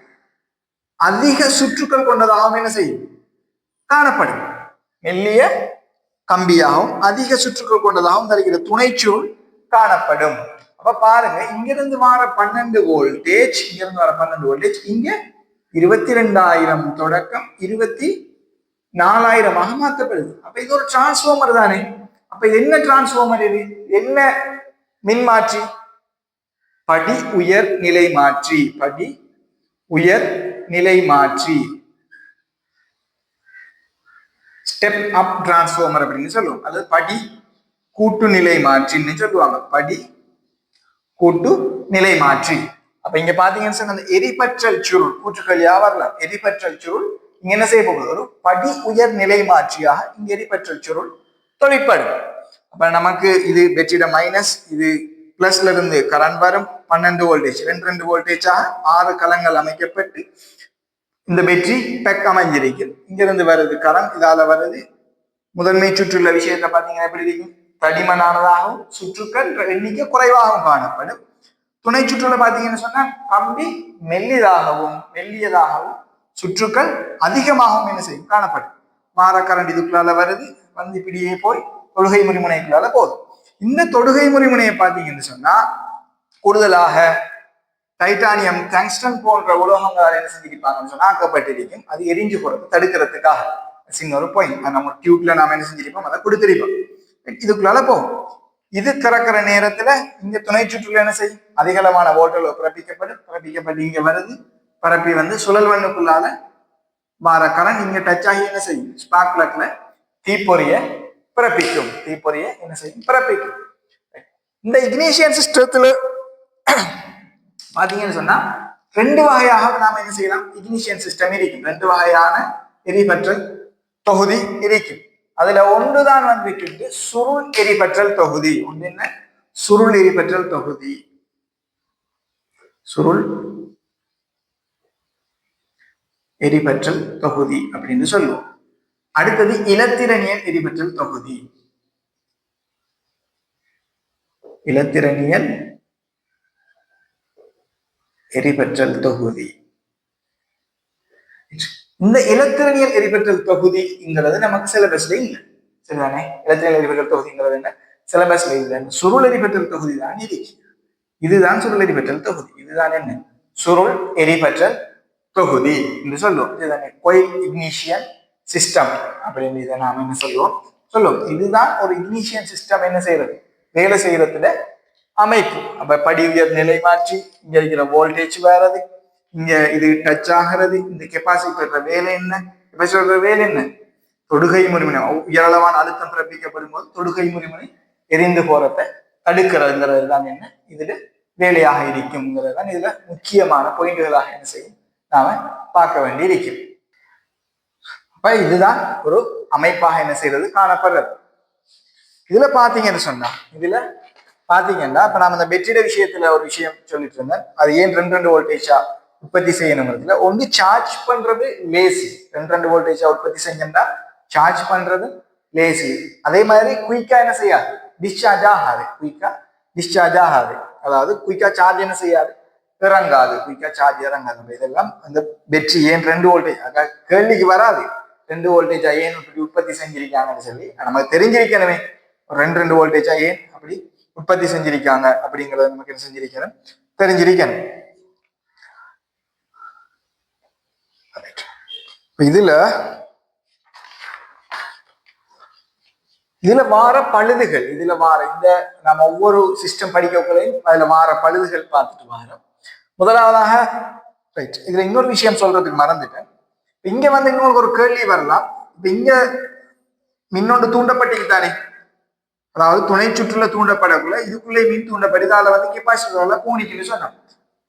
அதிக சுற்றுக்கள் கொண்டதாகவும் என்ன செய்யும்? காணப்படும். மெல்லிய கம்பியாகவும் அதிக சுற்றுக்கள் கொண்டதாகவும் தருகிற துணைச்சுருள் காணப்படும். அப்ப பாருங்க, இங்கிருந்து வர 12 வோல்டேஜ், இங்கிருந்து வர 12 வோல்டேஜ் இங்க 22,000 தொடக்கம் 24,000 மாற்றப்படுது. அப்ப இது ஒரு டிரான்ஸ்பார்மர் தானே. அப்ப இது என்ன டிரான்ஸ்பார்மர்? இது என்ன மின்மாற்றி? படி உயர் நிலை மாற்றி. படி உயர் நிலை மாற்றி, ஸ்டெப் அப் டிரான்ஸ்பார்மர் அப்படின்னு சொல்லுவோம். அது படி கூட்டு நிலை மாற்றின்னு சொல்லுவாங்க. படி கூட்டு நிலை மாற்றி. அப்ப இங்க பாத்தீங்கன்னு சொன்னா, அந்த எரிபற்றல் சுருள் கூற்றுக்களியா வரலாம். எரிபற்றல் சுருள் இங்க என்ன செய்ய போகுது? ஒரு படி உயர் நிலை மாற்றியாக இங்க எரிபற்றல் சுருள் தொழிற்படும். அப்ப நமக்கு இது வெற்றிட மைனஸ், இது பிளஸ்ல இருந்து கரண்ட் வரும். 12 வோல்டேஜ் 2 வோல்டேஜாக 6 கலங்கள் அமைக்கப்பட்டு இந்த பேட்டரி பெக் அமைஞ்சிருக்கு. இங்கிருந்து வருது கரண்ட், இதால வருது. முதன்மை சுற்றுள்ள விஷயத்தை பார்த்தீங்கன்னா எப்படி இருக்கும்? தடிமனானதாகவும் சுற்றுக்கள் எண்ணிக்கை குறைவாகவும் காணப்படும். துணை சுற்றுல பார்த்தீங்கன்னு சொன்னா கம்பி மெல்லியதாகவும் சுற்றுக்கள் அதிகமாகவும் என்ன செய்யும்? காணப்படும். மாற கரண்ட் இதுக்குள்ளால வருது, வந்து இப்படியே போய் தொடுகை முறிமுனைக்குள்ளால போகுது. இந்த தொடுகை முறிமுனையை பார்த்தீங்கன்னு சொன்னா கூடுதலாக டைட்டானியம், டங்ஸ்டன் போன்ற உலோகங்களால் என்ன செஞ்சிருப்பாங்கன்னு சொன்னா ஆக்கப்பட்டிருக்கும். அது எரிஞ்சு போறது தடுக்கிறதுக்காக. சின்ன ஒரு பாயிண்ட் நம்ம டியூப்ல நாம என்ன செஞ்சிருப்போம்? அதை கொடுத்திருப்போம். இதுக்குள்ளால போகும். இது திறக்கிற நேரத்துல இங்க துணை சுற்றுல என்ன செய்யும்? அதிகளவான ஓட்டல் பிறப்பிக்கப்பட்டு இங்க வருது. பரப்பி வந்து சுழல் வண்ணுக்குள்ளால வார கரண்ட் இங்க டச் ஆகி என்ன செய்யும்? ஸ்பார்க் பிளக்ல தீப்பொறிய பிறப்பிக்கும். தீப்பொறிய என்ன செய்யும்? பிறப்பிக்கும். இந்த இக்னிஷியன் சிஸ்டத்துல பாத்தீங்கன்னு சொன்னா 2 வகையாக நாம என்ன செய்யலாம்? இக்னிஷியன் சிஸ்டம் இருக்கும். 2 வகையான எரிபற்றல் தொகுதி இருக்கும். அதுல ஒன்றுதான் வந்துட்டு சுருள் எரிபற்றல் தொகுதி. ஒன்று என்ன? சுருள் எரிபற்றல் தொகுதி. சுருள் எரிபற்றல் தொகுதி அப்படின்னு சொல்லுவோம். அடுத்தது இலத்திரனியல் எரிபற்றல் தொகுதி. இலத்திரனியல் எரிபற்றல் தொகுதி. இந்த இலத்திரனியல் எரிபற்றல் தொகுதிங்கிறது நமக்கு சிலபஸ்ல இல்லை. சரிதானே? இலத்திரனியல் எரிபற்றல் தொகுதிங்கிறது என்ன? சிலபஸ்ல இல்லை. சுருள் எரிபற்றல் தொகுதி தான் இது. இதுதான் சுருள் எரிபற்றல் தொகுதி. இதுதான் என்ன? சுருள் எரிபற்றல் தொகுதி என்று சொல்லுவோம். இதுதானே கோயில் இக்னிஷியன் சிஸ்டம் அப்படின்னு இதை நாம என்ன சொல்லுவோம்? இதுதான் ஒரு இக்னிஷியன் சிஸ்டம் என்ன செய்யறது? வேலை செய்யறதுல அமைப்பு. அப்ப படி உயர் நிலை மாற்றி இங்க இருக்கிற வோல்டேஜ் வர்றது, இங்க இது டச் ஆகிறது. இந்த கெப்பாசிட்டர் வேலை என்ன? கெப்பாசிட்டர் வேலை என்ன? தொடுகை முறிமுனை உயரளவான அழுத்தம் பிறப்பிக்கப்படும் போது தொடுகை முறிமுனை எரிந்து போறதை தடுக்கிறதுங்கிறது தான் என்ன இதுல வேலையாக இருக்கும்ங்கிறது தான் இதுல முக்கியமான பாயிண்ட்களாக என்ன செய்யும் நாம பார்க்க வேண்டி இருக்கும். அப்ப இதுதான் ஒரு அமைப்பாக என்ன செய்யறது காணப்படுறது. இதுல பாத்தீங்கன்னு சொன்னா இதுல பாத்தீங்கன்னா இப்ப நாம இந்த வெற்றிட விஷயத்துல ஒரு விஷயம் சொல்லிட்டு இருந்தேன். அது ஏன் 2 வோல்டேஜா உற்பத்தி செய்யணுங்கிறதுல ஒன்று சார்ஜ் பண்றது லேசி. 2 வோல்டேஜா உற்பத்தி செஞ்சோம்னா சார்ஜ் பண்றது லேசி. அதே மாதிரி குயிக்கா என்ன செய்யாது, டிஸ்சார்ஜ் ஆகாது. குயிக்கா டிஸ்சார்ஜ் ஆகாது, அதாவது குயிக்கா சார்ஜ் என்ன செய்யாது, இறங்காது. குயிக்கா சார்ஜ் இறங்காது. இதெல்லாம் அந்த பேட்டரி ஏன் 2 வோல்டேஜ் கேள்விக்கு வராது. 2 வோல்டேஜா ஏன் இப்படி உற்பத்தி செஞ்சிருக்காங்கன்னு சொல்லி நமக்கு தெரிஞ்சிருக்கணுமே. 2 வோல்டேஜா ஏன் அப்படி உற்பத்தி செஞ்சிருக்காங்க அப்படிங்கறத நமக்கு என்ன செஞ்சிருக்கணும், தெரிஞ்சிருக்கணும். இதுல வார பழுதுகள், இதுல வார இந்த நம்ம ஒவ்வொரு சிஸ்டம் படிக்கலையும் அதுல வார பழுதுகள் பார்த்துட்டு வாரோம். முதலாவதாக ரைட், இதுல இன்னொரு விஷயம் சொல்றதுக்கு மறந்துட்டேன். இங்க வந்து இன்னொரு ஒரு கேள்வி வரலாம். இப்ப இங்க மின்னொன்று தூண்டப்பட்டிருக்குதானே, அதாவது துணை சுற்றுல தூண்டப்படக்குள்ள இதுக்குள்ளே மின் தூண்டப்படுது. அதில் வந்து கெப்பாசிட்டர்ல போனிக்குன்னு சொன்னோம்.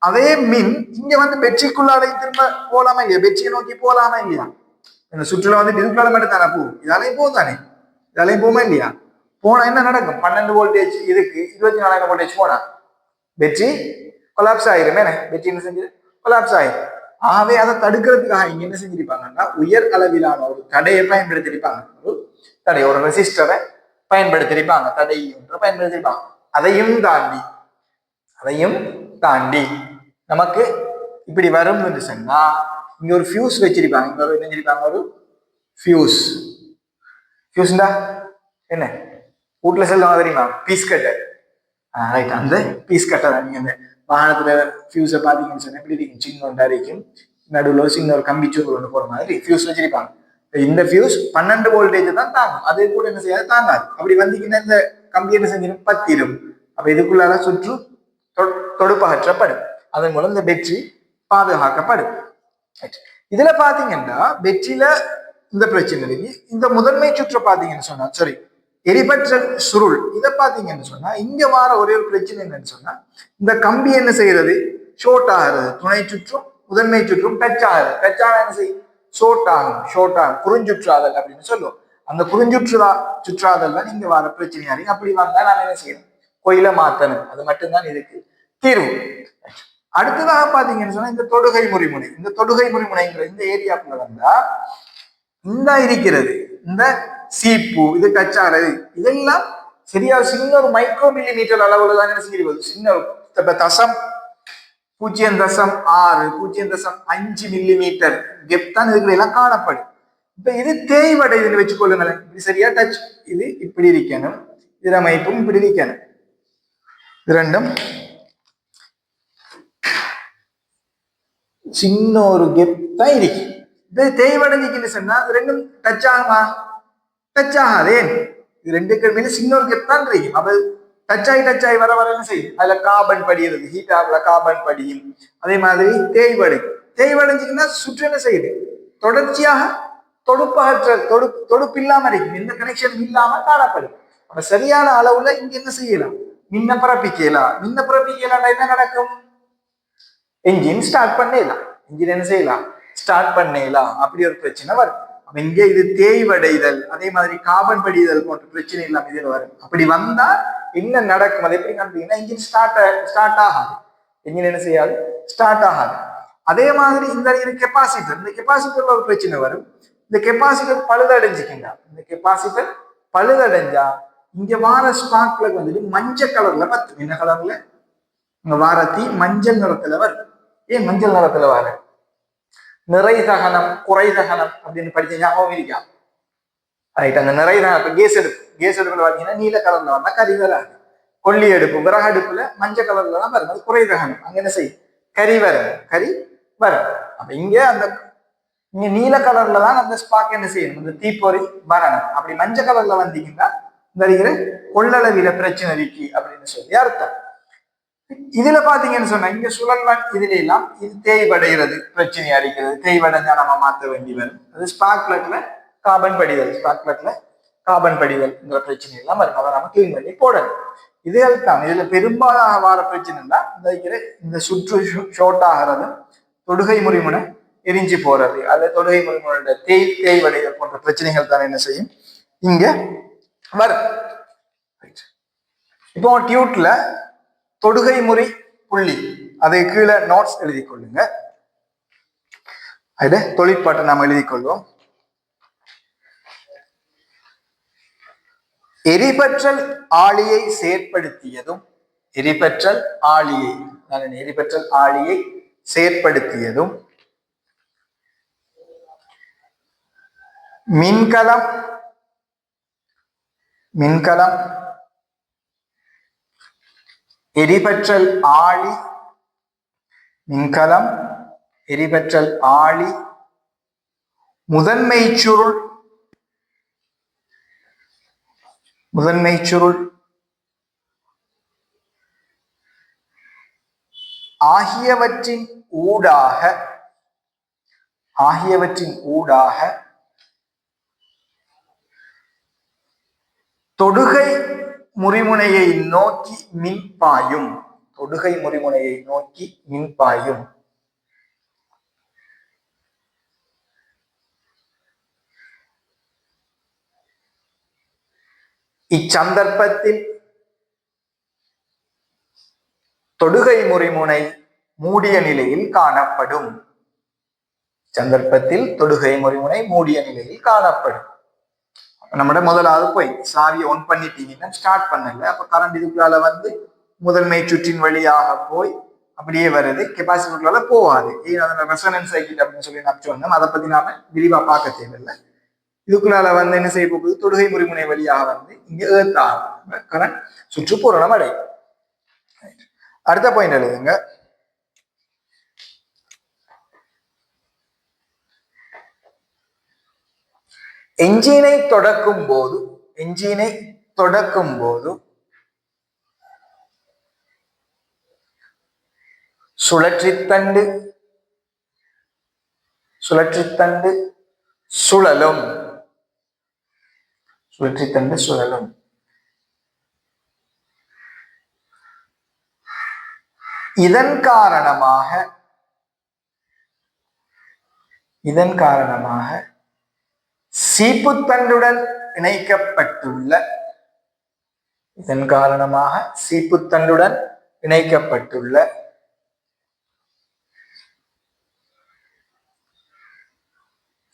அதே மின் இங்க வந்து பெட்ரிக்குள்ளாலே திரும்ப போலாமா இல்லையா, பெட்ரியை நோக்கி போலாமா இல்லையா? இந்த சுற்றுல வந்து இதுக்குள்ளால மட்டும் தானே போ, இதாலையும் போகும் தானே, இதாலையும் போமா இல்லையா? போனா என்ன நடக்கும், 12 வோல்டேஜ் இதுக்கு 24 வோல்டேஜ் போனா பெட்ரி கொலாப்ஸ் ஆயிரும். என்ன பெட்ரி என்ன செஞ்சு கொலாப்ஸ் ஆயிரும். ஆகவே அதை தடுக்கிறதுக்காக இங்க என்ன செஞ்சிருப்பாங்கன்னா உயர் அளவிலான ஒரு தடையை பயன்படுத்திருப்பாங்க. ஒரு தடை, ஒரு ரெசிஸ்டரை பயன்படுத்திருப்பாங்க, தடை ஒன்றை பயன்படுத்திருப்பாங்க. அதையும் தாண்டி நமக்கு இப்படி வரும் என்று சொன்னா இங்க ஒரு ஃபியூஸ் வச்சிருப்பாங்க. இங்க ஒரு செஞ்சிருப்பாங்க, ஒரு ஃபியூஸ்டா என்ன வீட்டுல செல்லுவாங்க தெரியுமா, பீஸ் கட்டர். ரைட், அந்த பீஸ் கட்டர் தான். நீங்க அந்த வாகனத்துல ஃபியூஸை பாத்தீங்கன்னு சொன்னா எப்படி இருக்கும், சின்ன ஒன்றா இருக்கும், நடுவில் சின்ன ஒரு கம்பிச்சூர் ஒன்று போற மாதிரி ஃபியூஸ் வச்சிருப்பாங்க. இந்த ஃபியூஸ் 12 வோல்டேஜ் தான் தாங்கும். அது கூட என்ன செய்யாது, தாங்காது. அப்படி வந்தீங்கன்னா இந்த கம்பி என்ன செஞ்சிடும், பத்திரும். அப்ப இதுக்குள்ளால சுற்று தொடுப்பகற்றப்படும். அதன் மூலம் இந்த பெட்ரி பாதுகாக்கப்படும். இதுல பாத்தீங்கன்னா பெட்ரியில இந்த பிரச்சனை இருக்கு. இந்த முதன்மை சுற்று பாத்தீங்கன்னு சொன்னா, சரி, எரிபற்றல் சுருள் இதை பாத்தீங்கன்னு சொன்னா இங்க வர ஒரே ஒரு பிரச்சனை என்னன்னு சொன்னா இந்த கம்பி என்ன செய்யறது, ஷோர்ட் ஆகிறது. துணை சுற்றும் முதன்மை சுற்றும் டச் ஆகுது. டச் ஆக என்ன செய்யும், ஷோர்ட் ஆகும், குறுஞ்சுற்றாதல் அப்படின்னு சொல்லுவோம். அந்த சுற்றாதல் தான் நீங்க வர பிரச்சனையா இருக்கு. அப்படி வந்தா நான் என்ன செய்யணும், கோயில மாத்தணும். அது மட்டும்தான் இதுக்கு தீர்வு. அடுத்ததாக பாத்தீங்கன்னு சொன்னா இந்த தொடுகை முறிமுனை, இந்த ஏரியாக்குள்ள வந்தா இந்த இருக்கிறது இந்த சீப்பு, இது டச் ஆகிறது, இதெல்லாம் சரியா சின்ன ஒரு மைக்ரோ மில்லி மீட்டர் அளவுல தான் என்ன செஞ்சிருக்கும், சின்ன தசம் 0.6 0.5 மில்லி மீட்டர் கெப் தான் இதுக்குள்ள எல்லாம் காணப்படும். இப்ப இது தேய்வடைதுன்னு வச்சுக்கொள்ளுங்களேன். இது சரியா டச், இது இப்படி இருக்கணும், இது அமைப்பும் இப்படி இருக்கணும், இது ரெண்டும் சின்ன ஒரு கெப் தான் இருக்கு. இது தேய்வடைஞ்சிக்குன்னு சொன்னா ரெண்டும் டச் ஆகுமா, டச் ஆகாதே. இது ரெண்டுக்கு மேல சின்ன ஒரு கெப் தான் இருக்கு. அப்ப டச் ஆகி வர என்ன செய்யும், அதுல கார்பன் படிகிறது, ஹீட் ஆகல கார்பன் படியும். அதே மாதிரி தேய்வடைஞ்சிக்குன்னா சுற்று என்ன செய்யுது, தொடர்ச்சியாக தொடுப்பு இல்லாம இருக்கு, எந்த கனெக்ஷன் இல்லாம காணப்படும். அப்ப சரியான அளவுல இங்க என்ன செய்யலாம், மின்ன பிறப்பிக்கலாம். என்ன நடக்கும், என்ஜின் ஸ்டார்ட் பண்ணலாம். என்ஜின் என்ன செய்யலாம், ஸ்டார்ட் பண்ணலாம். அப்படி ஒரு பிரச்சனை வரும். இங்க இது தேய்வடைதல், அதே மாதிரி கார்பன் படிதல் போன்ற பிரச்சனை எல்லாம் இதுல வரும். அப்படி வந்தா என்ன நடக்கும், அதை எப்படி காண்பீங்கன்னா இன்ஜின் ஸ்டார்ட் ஆகாது. இன்ஜின் என்ன செய்யாது, ஸ்டார்ட் ஆகாது. அதே மாதிரி இந்த கெப்பாசிட்டர்ல ஒரு பிரச்சனை வரும். இந்த கெப்பாசிட்டர் பழுதடைஞ்சுக்கின்றா, பழுதடைஞ்சா இங்க வார ஸ்பார்க் பிளக் வந்துட்டு மஞ்சள் கலர்ல பத்து. என்ன கலர்ல, இங்க வாரத்தி மஞ்சள் நிறத்துல வரும். ஏன் மஞ்சள் நிறத்துல வர, நிறை தகனம் குறை தகனம் அப்படின்னு படிச்ச ஞாபகம் இருக்கா? ரைட், அந்த நிறை தகனம் கேஸ் அடுப்புல பாத்தீங்கன்னா நீல கலர்ல வந்தா கறி வராது. கொல்லி அடுப்பு விறகு அடுப்புல மஞ்சள் கலர்ல தான் வரும், அது குறை தகனம். அங்க என்ன செய்யும், கறி வரும். அப்ப இங்க நீல கலர்ல தான் அந்த ஸ்பார்க் என்ன செய்யணும், அந்த தீப்பொறி வரணும். அப்படி மஞ்சள் கலர்ல வந்தீங்கன்னா வருகிற கொள்ளளவில பிரச்சனை இருக்கு அப்படின்னு சொல்லி அர்த்தம். இதுல பாத்தீங்கன்னு சொன்னா இங்க சுழல்வான் இதுல எல்லாம் இது தேய்வடைகிறது, பிரச்சனை அடிக்கிறது. தேய்வடைஞ்சா நம்ம மாற்ற வேண்டி வரும். அது ஸ்பார்க் பிளக்ல கார்பன் படிதல் பிரச்சனை எல்லாம் வரும். அதை நம்ம கிளீன் பண்ணி போடணும். இதுகள் தான் இதுல பெரும்பாலாக வர பிரச்சனை தான் இந்த சுற்று ஷோர்ட் ஆகிறது, தொடுகை முறிமுனை எரிஞ்சு போறது அல்லது தொடுகை முறைகளோட தேய்வடைகள் போன்ற பிரச்சனைகள் தான் என்ன செய்யும் இங்க வரும். இப்போ டியூட்ல தொடுகை முறை புள்ளி அதை கீழே நோட்ஸ் எழுதி கொள்ளுங்க. அதுல தொழிற்பாட்டை நாம் எழுதி கொள்வோம். எரிபற்றல் ஆளியை செயற்படுத்தியதும் எரிபற்றல் ஆளியை செயற்படுத்தியதும் மின்கலம் எரிபற்றல் ஆளி மின்கலம் எரிபற்றல் ஆளி முதன்மை சுருள் ஆகியவற்றின் ஊடாக தொடுகை முறிமுனையை நோக்கி மின்பாயும் இச்சந்தர்ப்பத்தில் தொடுகை முறிமுனை மூடிய நிலையில் காணப்படும். நம்மட முதலாவது போய் சாவியை ஒன் பண்ணிட்டீங்கன்னா ஸ்டார்ட் பண்ணல, அப்ப கரண்ட் இதுக்குள்ளால வந்து முதன்மை சுற்றின் வழியாக போய் அப்படியே வருது, கெப்பாசிட்டிக்குள்ளால போகாது. அதோட ரெசனன்ஸ் சைக்கிள் அப்படின்னு சொல்லி நான் சொன்னோம், அதை பத்தி நாம விரிவா பார்க்க தேவையில்லை. இதுக்குள்ளால வந்து என்ன செய்ய போகுது, தொடுகை முறிமுனை வழியாக வந்து இங்க கரண்ட் சுற்றுப்பூரணம் அடையும். அடுத்த பாயிண்ட் எழுதுங்க. என்ஜினை தொடக்கும் போது சுழற்றித்தண்டு சுழலும். இதன் காரணமாக சீப்புத்தண்டுடன் இணைக்கப்பட்டுள்ள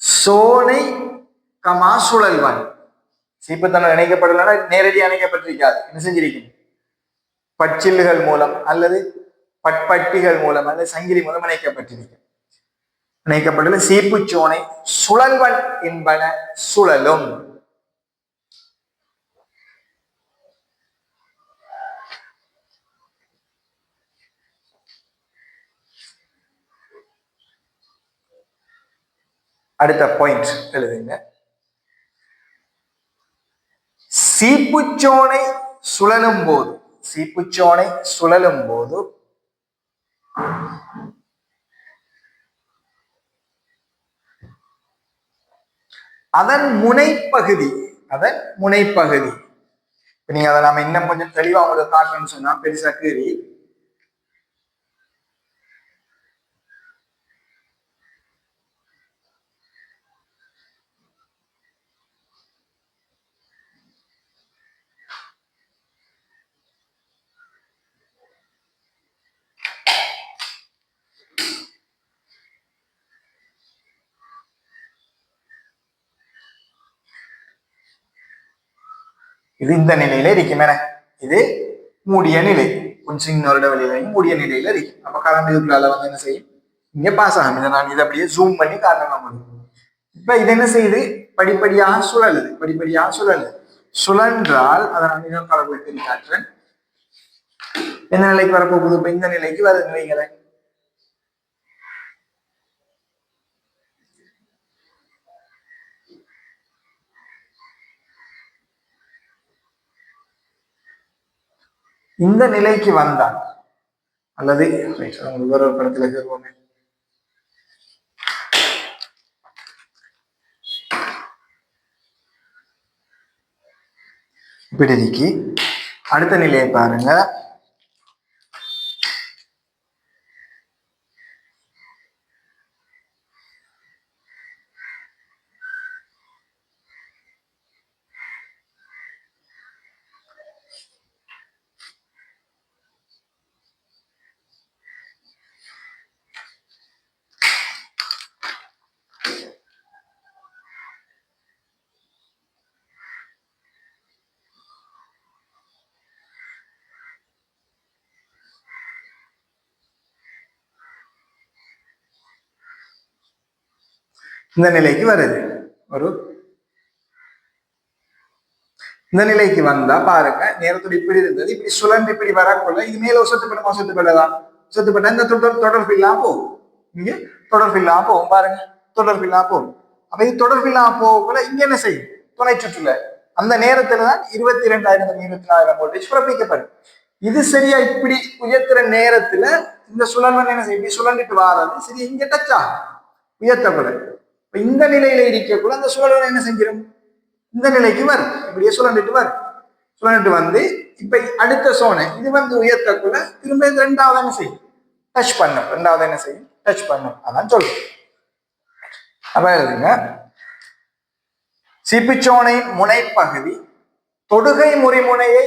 சோனை சுழல்வன், சீப்புத்தண்டுடன் இணைக்கப்பட்டுள்ள நேரடியாக இணைக்கப்பட்டிருக்காது, என்ன செஞ்சிருக்கீங்க, பட்சில்லுகள் மூலம் அல்லது பட்பட்டிகள் மூலம் அல்லது சங்கிலி மூலம் இணைக்கப்பட்டுள்ள சீப்புச்சோனை சுழல்வன் என்பன சுழலும். அடுத்த பாயிண்ட் எழுதுங்க. சீப்புச்சோனை சுழலும் போது அதன் முனைப்பகுதி நீங்க அதை நாம இன்னும் கொஞ்சம் தெளிவா உங்களுக்கு காட்டணும்னு சொன்னா பெருசா கீறி இது இந்த நிலையில இருக்கும். இது மூடிய நிலை, கொஞ்சம் இன்னொரு வழியிலையும் மூடிய நிலையில இருக்கு. அப்ப கரண்ட் இதுக்குள்ளால வந்து என்ன செய்யும், இங்க பாஸ் ஆகும். இதை நான் இதை அப்படியே ஜூம் பண்ணி காட்டணும் முடியும். இப்ப இது என்ன செய்யுது, படிப்படியாக சுழன்றால் அதை நான் இன்னொரு கலர் தெரிவி காட்டுறேன். எந்த நிலைக்கு வரப்போகுது, இப்ப இந்த நிலைக்கு வருது வைங்கள. இந்த நிலைக்கு வந்தால் அல்லது வேற ஒரு படத்துல கேட்போமே, இப்படிக்கு அடுத்த நிலையை பாருங்க. இந்த நிலைக்கு வருது. ஒரு இந்த நிலைக்கு வந்தா பாருங்க, நேரத்தோட இப்படி இருந்தது, இப்படி சுழன்று இப்படி வரக்குள்ள இது மேல சொத்துப்படமா சொத்துப்படலாம், சொத்துப்பட்ட இந்த தொடர்பு இல்லாம போகும். இங்க தொடர்பு இல்லாம போகும் பாருங்க, தொடர்பு இல்லாம போகும். அப்ப இது தொடர்பு இல்லாம போகக்குள்ள இங்க என்ன செய்யும், துணை சுற்றுல அந்த நேரத்துல தான் 22,000 24,000 வோல்டேஜ் பிறப்பிக்கப்படும். இது சரியா இப்படி உயர்த்துற நேரத்துல இந்த சுழல்வன் என்ன செய்யும், இப்படி சுழண்டுட்டு வாராது, சரி இங்க டச் ஆகும் உயர்த்தக்குள்ள. இந்த நிலையில இருக்கக்குள்ள அந்த சுழல்வன் என்ன செஞ்சிடும், இந்த நிலைக்கு வரும், இப்படியே சுழண்டுட்டு வரும். சுழண்டுட்டு வந்து இப்ப அடுத்த சோனை இது வந்து உயர்த்தக்குள்ள திரும்ப ரெண்டாவது என்ன செய்யும், டச் பண்ணும். ரெண்டாவது என்ன செய்யும், டச் பண்ணும். அதான் சொல்றேன். அப்ப எழுதுங்க, சீப்புச்சோனையின் முனைப்பகுதி தொடுகை முறிமுனையை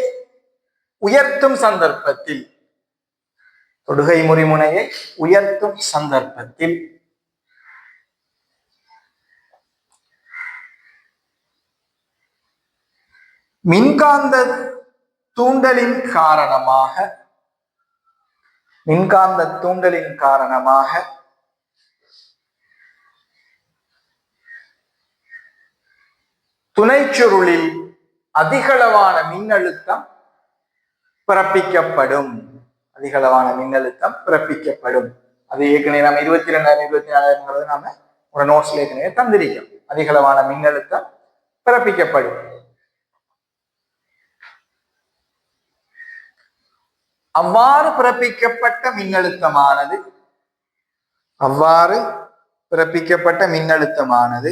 உயர்த்தும் சந்தர்ப்பத்தில், தொடுகை முறிமுனையை உயர்த்தும் சந்தர்ப்பத்தில் மின்காந்த தூண்டலின் காரணமாக, மின்காந்த தூண்டலின் காரணமாக துணைச்சுருளில் அதிகளவான மின்னழுத்தம் பிறப்பிக்கப்படும். அதிகளவான மின்னழுத்தம் பிறப்பிக்கப்படும். அது ஏற்கனவே நம்ம 22,000 24,000 நாம ஒரு நோட்ஸ்ல ஏற்கனவே தந்திருக்கோம். அதிகளவான மின்னழுத்தம் பிறப்பிக்கப்படும். அவ்வாறு பிறப்பிக்கப்பட்ட மின்னழுத்தமானது, அவ்வாறு பிறப்பிக்கப்பட்ட மின்னழுத்தமானது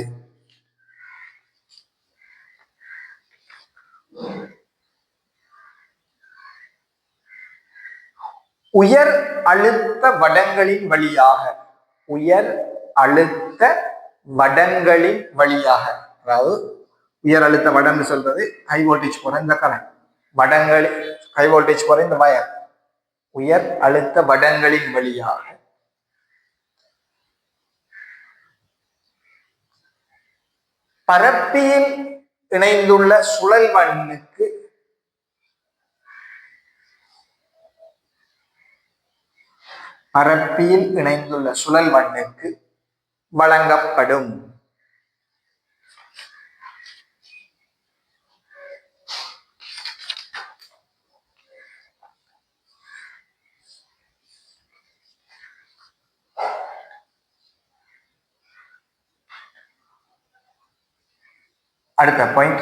உயர் அழுத்த வடங்களின் வழியாக, உயர் அழுத்த வடங்களின் வழியாக, அதாவது உயர் அழுத்த வடன்னு சொல்றது ஹை வோல்டேஜ் போற இந்த கரண்ட், வடங்களில் ஹை வோல்டேஜ் போற இந்த வயர், உயர் அழுத்த வடங்களின் வழியாக பரப்பியில் இணைந்துள்ள சுழல்வண்ணுக்கு பரப்பியில் இணைந்துள்ள சுழல்வண்ணுக்கு வழங்கப்படும். அடுத்த பாயிண்ட்,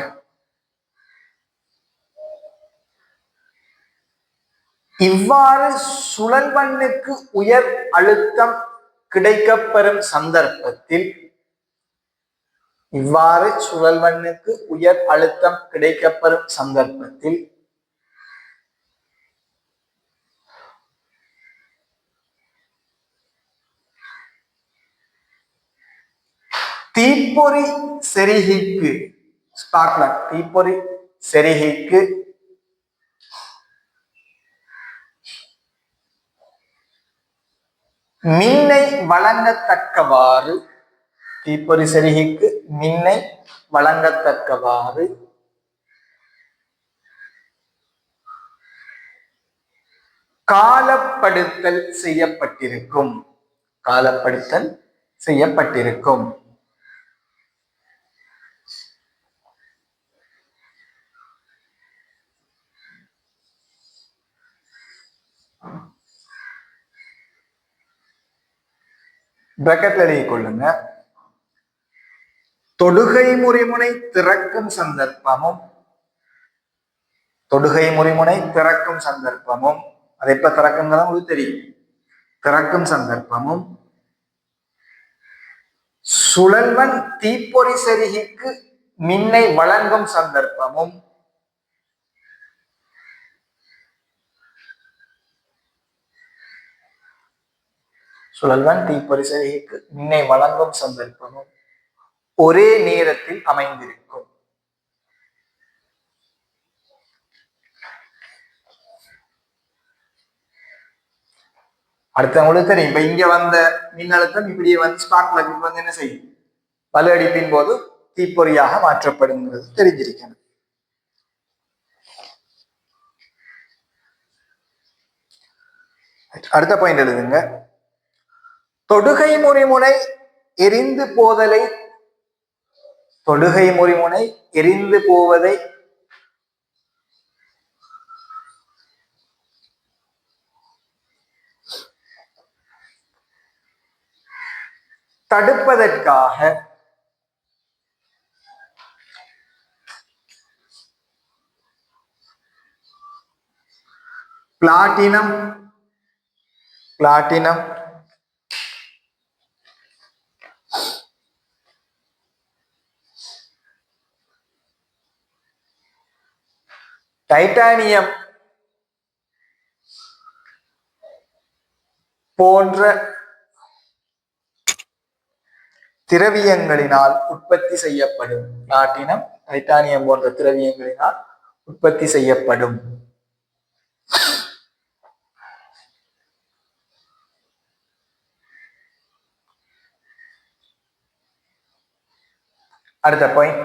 இவ்வாறு சுழல்வண்ணுக்கு உயர் அழுத்தம் கிடைக்கப்பெறும் சந்தர்ப்பத்தில், இவ்வாறு சுழல்வண்ணுக்கு உயர் அழுத்தம் கிடைக்கப்பெறும் சந்தர்ப்பத்தில் தீப்பொறி செருகிக்கு, ஸ்பார்க், தீப்பொறி செருகிக்கு மின்னை வழங்கத்தக்கவாறு, தீப்பொறி செருகிக்கு மின்னை வழங்கத்தக்கவாறு காலப்படுத்தல் செய்யப்பட்டிருக்கும், காலப்படுத்தல் செய்யப்பட்டிருக்கும். பிராக்கெட்ல எழுதிக் கொள்ளுங்க, தொடுகை முறிமுனை திறக்கும் சந்தர்ப்பமும், தொடுகை முறிமுனை திறக்கும் சந்தர்ப்பமும், அது எப்ப திறக்கும்னு உங்களுக்கு தெரியும், திறக்கும் சந்தர்ப்பமும் சுழல்வன் தீப்பொறி செருகிக்கு மின்னை வழங்கும் சந்தர்ப்பமும் சுழல்வன் தீப்பொறி செருகிக்கு மின்னை வழங்கும் சந்தர்ப்பமும் ஒரே நேரத்தில் அமைந்திருக்கும். அடுத்தவங்களுக்கு தெரியும், இப்ப இங்க வந்த மின்னழுத்தம் இப்படியே வந்து ஸ்பார்க் பிளக் வந்து என்ன செய்யும், பலு அடிப்பின் போது தீப்பொறியாக மாற்றப்படுங்கிறது தெரிஞ்சிருக்கணும். அடுத்த பாயிண்ட் எழுதுங்க, தொடுகை முறிமுனை எரிந்து போதலை தொடுகை முறிமுனை எரிந்து போவதை தடுப்பதற்காக பிளாட்டினம் டைட்டானியம் போன்ற திரவியங்களினால் உற்பத்தி செய்யப்படும். பிளாட்டினம் டைட்டானியம் போன்ற திரவியங்களினால் உற்பத்தி செய்யப்படும். அடுத்த பாயிண்ட்,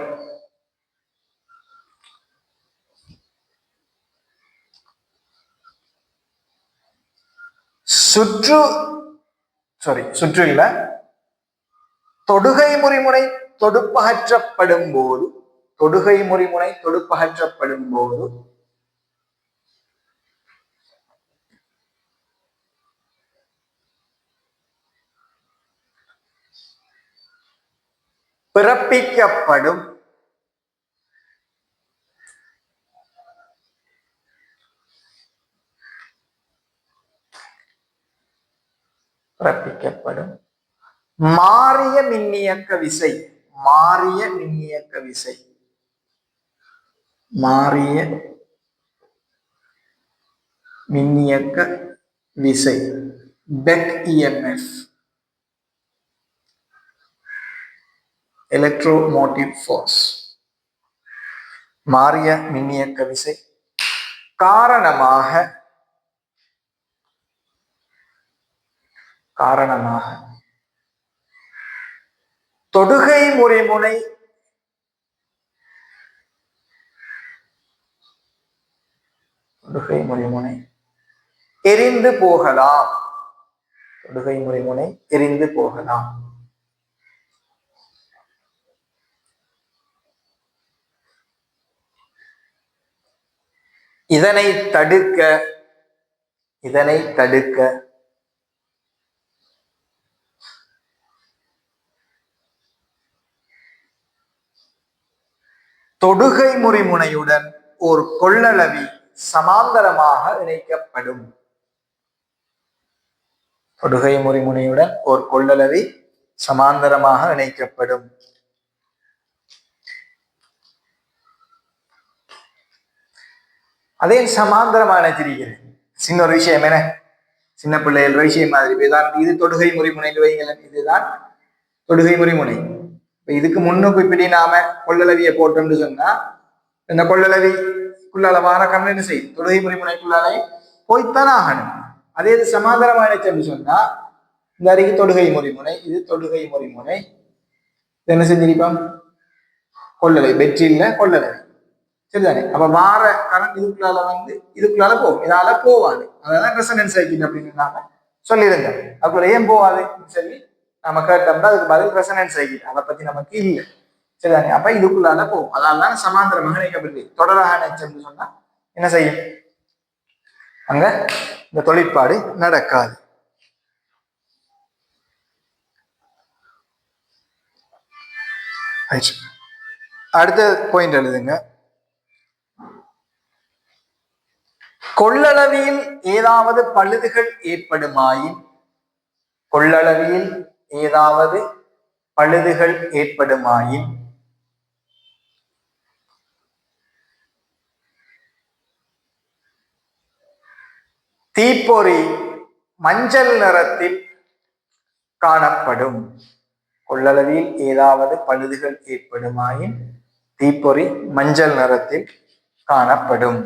சுற்று இல்ல, தொடுகை முறிமுனை தொடுப்பகற்றப்படும் போது பிறப்பிக்கப்படும் மாறிய மின்னியக்க விசை பெக் EMF, எலக்ட்ரோமோட்டிவ் ஃபோர்ஸ், மாறிய மின்னியக்க விசை காரணமாக தொடுகை முறிமுனை எரிந்து போகலாம். இதனை தடுக்க தொடுகை முறிமுனையுடன் ஒரு கொள்ளளவி சமாந்தரமாக இணைக்கப்படும். அதே சமாந்தரமான திரிகிறது. சின்ன ஒரு விஷயம் என்ன, சின்ன பிள்ளைகள் விஷயம் மாதிரி இது தொடுகை முறிமுனை வைங்களேன், இதுதான் தொடுகை முறிமுனை. இதுக்கு முன்னுக்கு இப்படி நாம கொள்ளளவிய போட்டோம்னு சொன்னா இந்த கொள்ளளவிக்குள்ளால வார கண்ணு என்ன செய்யும், தொடுகை முறிமுனைக்குள்ளாலே போய்த்தான் ஆகணும். அதே இது சமாந்தரமானு சொன்னா இந்த அருகே தொடுகை முறிமுனை, இது தொடுகை முறிமுனை, என்ன செஞ்சிருப்போம், கொள்ளளவி வெற்றில கொள்ளளவி, சரிதானே? அப்ப வார கரண்ட் இதுக்குள்ளால போகும், இதால போவாது. அதான் ரெசனன்ஸ் சர்க்யூட் அப்படின்னு நாம சொல்லியிருந்தோம். அதுக்குள்ள ஏன் போவாதுன்னு சொல்லி நம்ம கேட்டோம்னா அதுக்கு பதில் ரெசனன்ஸ் சர்க்யூட், அதை பத்தி நமக்கு இல்லை, சரிதானே? அப்ப இதுக்குள்ளால போகும். அதனால சமாந்தரமாக இணைக்கப்பட்டு தொடராக இணைச்சோம்னு சொன்னா என்ன செய்யும், அங்க இந்த தொழிற்பாடு நடக்காது. அடுத்த பாயிண்ட் எழுதுங்க. கொள்ளளவியில் ஏதாவது பழுதுகள் ஏற்படுமாயின் தீப்பொறி மஞ்சள் நிறத்தில் காணப்படும். கொள்ளளவில் ஏதாவது பழுதுகள் ஏற்படுமாயின் தீப்பொறி மஞ்சள் நிறத்தில் காணப்படும்.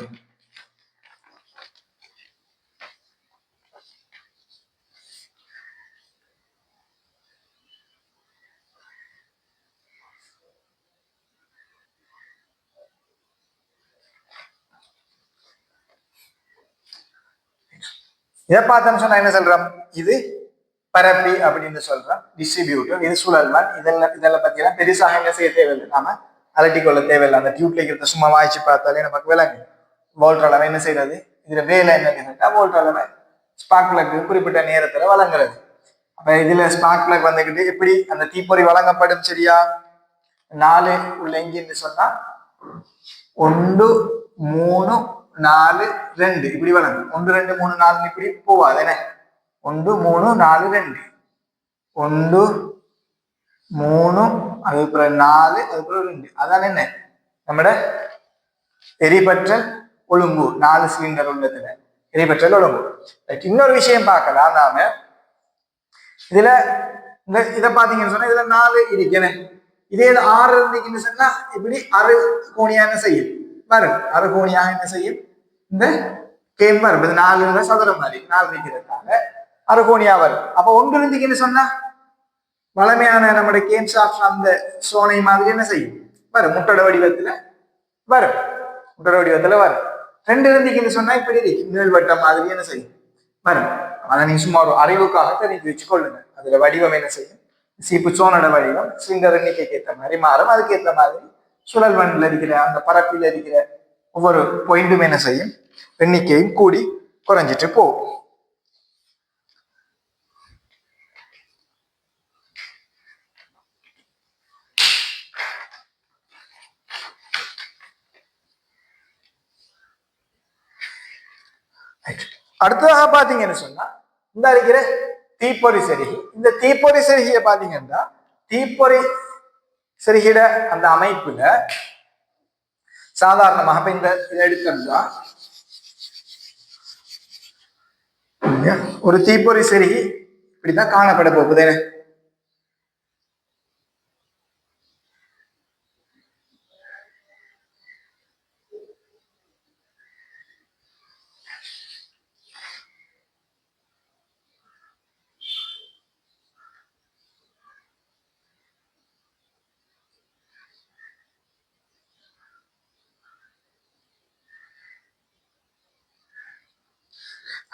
இதை பார்த்தோம்னு சொன்னா என்ன சொல்றோம், இது பரப்பி அப்படின்னு சொல்றோம், டிஸ்ட்ரிபியூட்டர், இது சுழல்வான். இதெல்லாம் பத்தியெல்லாம் பெருசாக என்ன செய்ய தேவையில்லை, நாம அலட்டிக்கொள்ள தேவையில்லை. அந்த டியூப்ல இருக்கிறத சும்மா வாய்ச்சி பார்த்தாலே நமக்கு விளங்கு. வோல்ட் அளவை என்ன செய்யறது, இதுல வேலை என்ன, வோல்ட் அளவை ஸ்பார்க் பிளக்கு குறிப்பிட்ட நேரத்துல வழங்குறது. அப்ப இதுல ஸ்பார்க் பிளக் வந்துகிட்டு எப்படி அந்த தீப்பொறி வழங்கப்படும், சரியா? 4 உள்ள என்ஜின் சொன்னா 1 3 4 2 இப்படி வழங்கும். 1 2 3 4 இப்படி போவாது என்ன, 1 3 4 2 1 3 அதுக்கப்புறம் 4 அதுக்கப்புறம் 2, அதான் என்ன நம்மட எரிபற்றல் ஒழுங்கு. 4 சிலிண்டர் உள்ளதுல எரிபற்றல் ஒழுங்கு. இன்னொரு விஷயம் பார்க்கலாம் நாம இதுல. இதை பாத்தீங்கன்னு சொன்னா இதுல 4 இருக்கணும். இதே 6 இருந்துச்சுன்னு சொன்னா இப்படி அறு கோணியா என்ன செய்யும் வரும், அறு கோணியாக என்ன செய்யும் இந்த கேம் வரும். இது 4 சதுரம் மாதிரி 4 இருக்கிறதுனால அறு கோணியா வரும். அப்ப 1 இருந்துச்சுன்னு சொன்னா வளமையான நம்முடைய கேம் ஷாப்ட் அந்த சோனை மாதிரி என்ன செய்யும் வரும், முட்டோட வடிவத்துல வரும், முட்டோட வடிவத்துல வரும். 2 இருந்துச்சுன்னு சொன்னா இப்படி நீள்வட்டம் மாதிரி என்ன செய்யும் வரும். அதை நீங்க சும்மா ஒரு அறிவுக்காக தெரிஞ்சு வச்சுக்கொள்ளுங்க. அதுல வடிவம் என்ன செய்யும், சீப்பு சோனோட வடிவம் சிலிண்டர் எண்ணிக்கைக்கு ஏற்ற மாதிரி மாறும். அதுக்கு ஏற்ற மாதிரி சுழல் வண்டில் இருக்கிற அந்த பரப்பில் இருக்கிற ஒவ்வொரு பாயிண்டும் என்ன செய்யும், எண்ணிக்கையும் கூடி குறைஞ்சிட்டு போகும். அடுத்ததாக பாத்தீங்கன்னு சொன்னா இந்த இருக்கிற தீப்பொறி செருகி. இந்த தீப்பொறி செருகியை பாத்தீங்கன்னா தீப்பொறி செருகிட அந்த அமைப்புல சாதாரணமாக இப்ப இந்த இதை எடுத்தா ஒரு தீப்பொறி செருகி இப்படிதான் காணப்பட போகுது.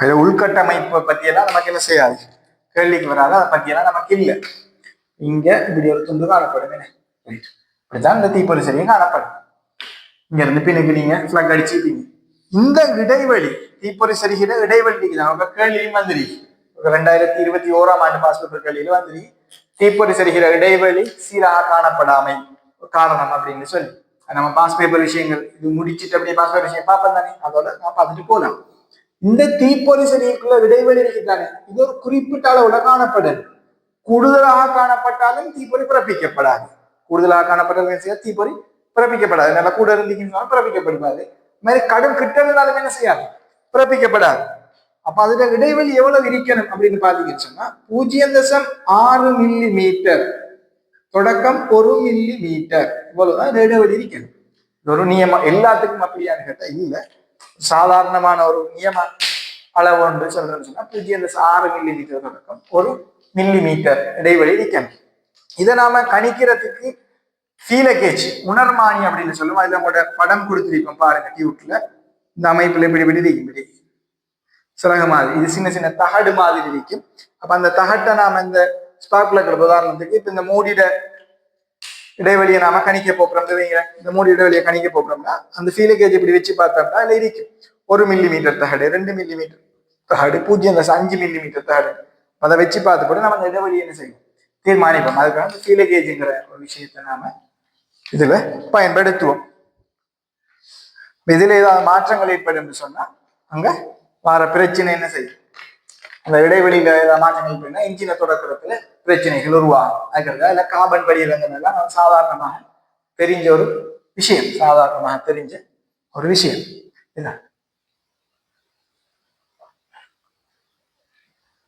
அதுல உள்கட்டமைப்பை பத்தியெல்லாம் நமக்கு என்ன செய்யாது, கேள்விக்கு வராது. அதை பத்தியெல்லாம் நமக்கு இல்லை. இங்க இப்படி ஒரு துண்டு காணப்படும். இப்படிதான் இந்த தீப்பொறி சரியும் காணப்படும். இங்க இருந்து பின்னுக்கு நீங்க பிளக் அடிச்சுட்டீங்க. இந்த இடைவெளி தீப்பொறி சரிகிற இடைவெளிக்கு தான் கேள்வியும் வந்துரு. 2021ஆம் ஆண்டு பாஸ்போர்ட் கேள்வியில வந்துரு, தீப்பொறி சரிகிற இடைவெளி சீராக காணப்படாமை காரணம் அப்படின்னு சொல்லி. நம்ம பாஸ் பேப்பர் விஷயங்கள் இது முடிச்சுட்டு அப்படியே பாஸ் பேப்பர் விஷயம் பார்ப்போம் தானே, அதோட நான் பார்த்துட்டு போகலாம். இந்த தீப்பொறி சரிக்குள்ள இடைவெளி இருக்குதானே, இது ஒரு குறிப்பிட்ட அளவுல காணப்படும். கூடுதலாக காணப்பட்டாலும் தீப்பொறி பிறப்பிக்கப்படாது. கூடுதலாக காணப்பட்டாலும் தீப்பொறி பிறப்பிக்கப்படாது. நல்லா கூட இருந்தீங்கன்னா பிறப்பிக்கப்படுவாது. இது மாதிரி கடும் கிட்ட இருந்தாலும் என்ன செய்யாது, பிறப்பிக்கப்படாது. அப்ப அதுல இடைவெளி எவ்வளவு இருக்கணும் அப்படின்னு பாத்தீங்கன்னு சொன்னா 0.6 மில்லி மீட்டர் தொடக்கம் 1 மில்லி மீட்டர் இவ்வளவுதான் இடைவெளி இருக்கணும். ஒரு நியமம் எல்லாத்துக்கும் அப்படியான்னு கேட்டா இல்ல, சாதாரணமான ஒரு நியம அளவு ஒன்று சொல்றேன்னு சொன்னா 0.6 மில்லி மீட்டர் தொடக்கம் 1 மில்லி மீட்டர் இடைவெளி இருக்கணும். இதை நாம கணிக்கிறதுக்கு ஃபீலகேஜ் உணர்மானி அப்படின்னு சொல்லுவோம். அதுல நம்மளோட படம் கொடுத்துருக்கோம் பாருங்க, டியூட்ல இந்த அமைப்புல இப்படி சிறகு மாதிரி இது சின்ன சின்ன தகடு மாதிரி இருக்கும். அப்ப அந்த தகட்டை நாம இந்த ஸ்பார்க்ல இருக்கிற உதாரணத்துக்கு இப்ப இந்த மூடிட இடைவெளியை நாம கணிக்க போறோம். இந்த மூடி இடைவெளியை கணிக்க போறோம்னா அந்த ஃபீலகேஜ் இப்படி வச்சு பார்த்தோம்னா அதுல இருக்கும் 1 மில்லி மீட்டர் தகடு, 2 மில்லி மீட்டர் தகடு, 0.5 மில்லி மீட்டர் தகடு. அதை வச்சு பார்த்து கூட நம்ம அந்த இடைவெளியை என்ன செய்யும் தீர்மானிப்போம். அதுக்காக அந்த ஃபீலகேஜ்ங்கிற ஒரு விஷயத்தை நாம இதுல பயன்படுத்துவோம். இதுல ஏதாவது மாற்றங்கள் ஏற்படும் என்று சொன்னா அங்க வர பிரச்சனை என்ன செய்யும், அந்த இடைவெளியில ஏதாவது மாற்றங்கள் ஏற்படுனா இன்ஜினை தொடக்கத்துல பிரச்சனைகள் உருவாகும். அதுக்காக இல்ல கார்பன் படியிலங்கெல்லாம் சாதாரணமாக தெரிஞ்ச ஒரு விஷயம், சாதாரணமாக தெரிஞ்ச ஒரு விஷயம்.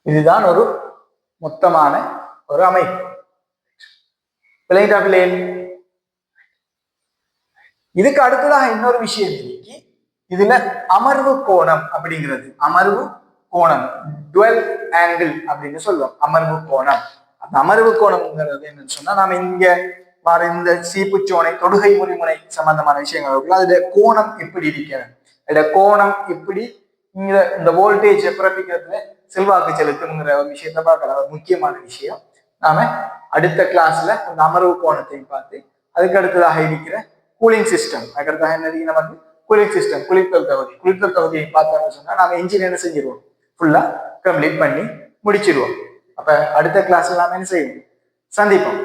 இதுதான் ஒரு மொத்தமான ஒரு அமைப்பு. இதுக்கு அடுத்ததாக இன்னொரு விஷயம் இருக்கு. இதுல அமர்வு கோணம் அப்படிங்கிறது, அமர்வு கோணம் டுவெல் ஆங்கிள் அப்படின்னு சொல்லுவோம். அமர்வு கோணம், அந்த அமர்வு கோணம்ங்கிறது என்னன்னு சொன்னா நாம இங்க வர இந்த சீப்புச்சோனை தொடுகை முறிமுனை சம்பந்தமான விஷயங்கள் அதுல கோணம் எப்படி இருக்கிறது, கோணம் எப்படி இந்த வோல்டேஜ் பிறப்பிக்கிறதுல செல்வாக்கு செலுத்துங்கிற ஒரு விஷயத்த பார்க்கலாம். ஒரு முக்கியமான விஷயம். நாம அடுத்த கிளாஸ்ல அந்த அமர்வு கோணத்தையும் பார்த்து அதுக்கு அடுத்ததாக இருக்கிற கூலிங் சிஸ்டம், அதுக்கு அடுத்ததாக என்ன நமக்கு கூலிங் சிஸ்டம், குளிர்த்தல் தொகுதியை பார்த்தோம்னு சொன்னா நாம இன்ஜின் என்ன செஞ்சிருவோம், ஃபுல்லா கம்ப்ளீட் பண்ணி முடிச்சிருவோம். அப்ப அடுத்த கிளாஸ்ல நாம என்ன செய்வோம், சந்திப்போம்.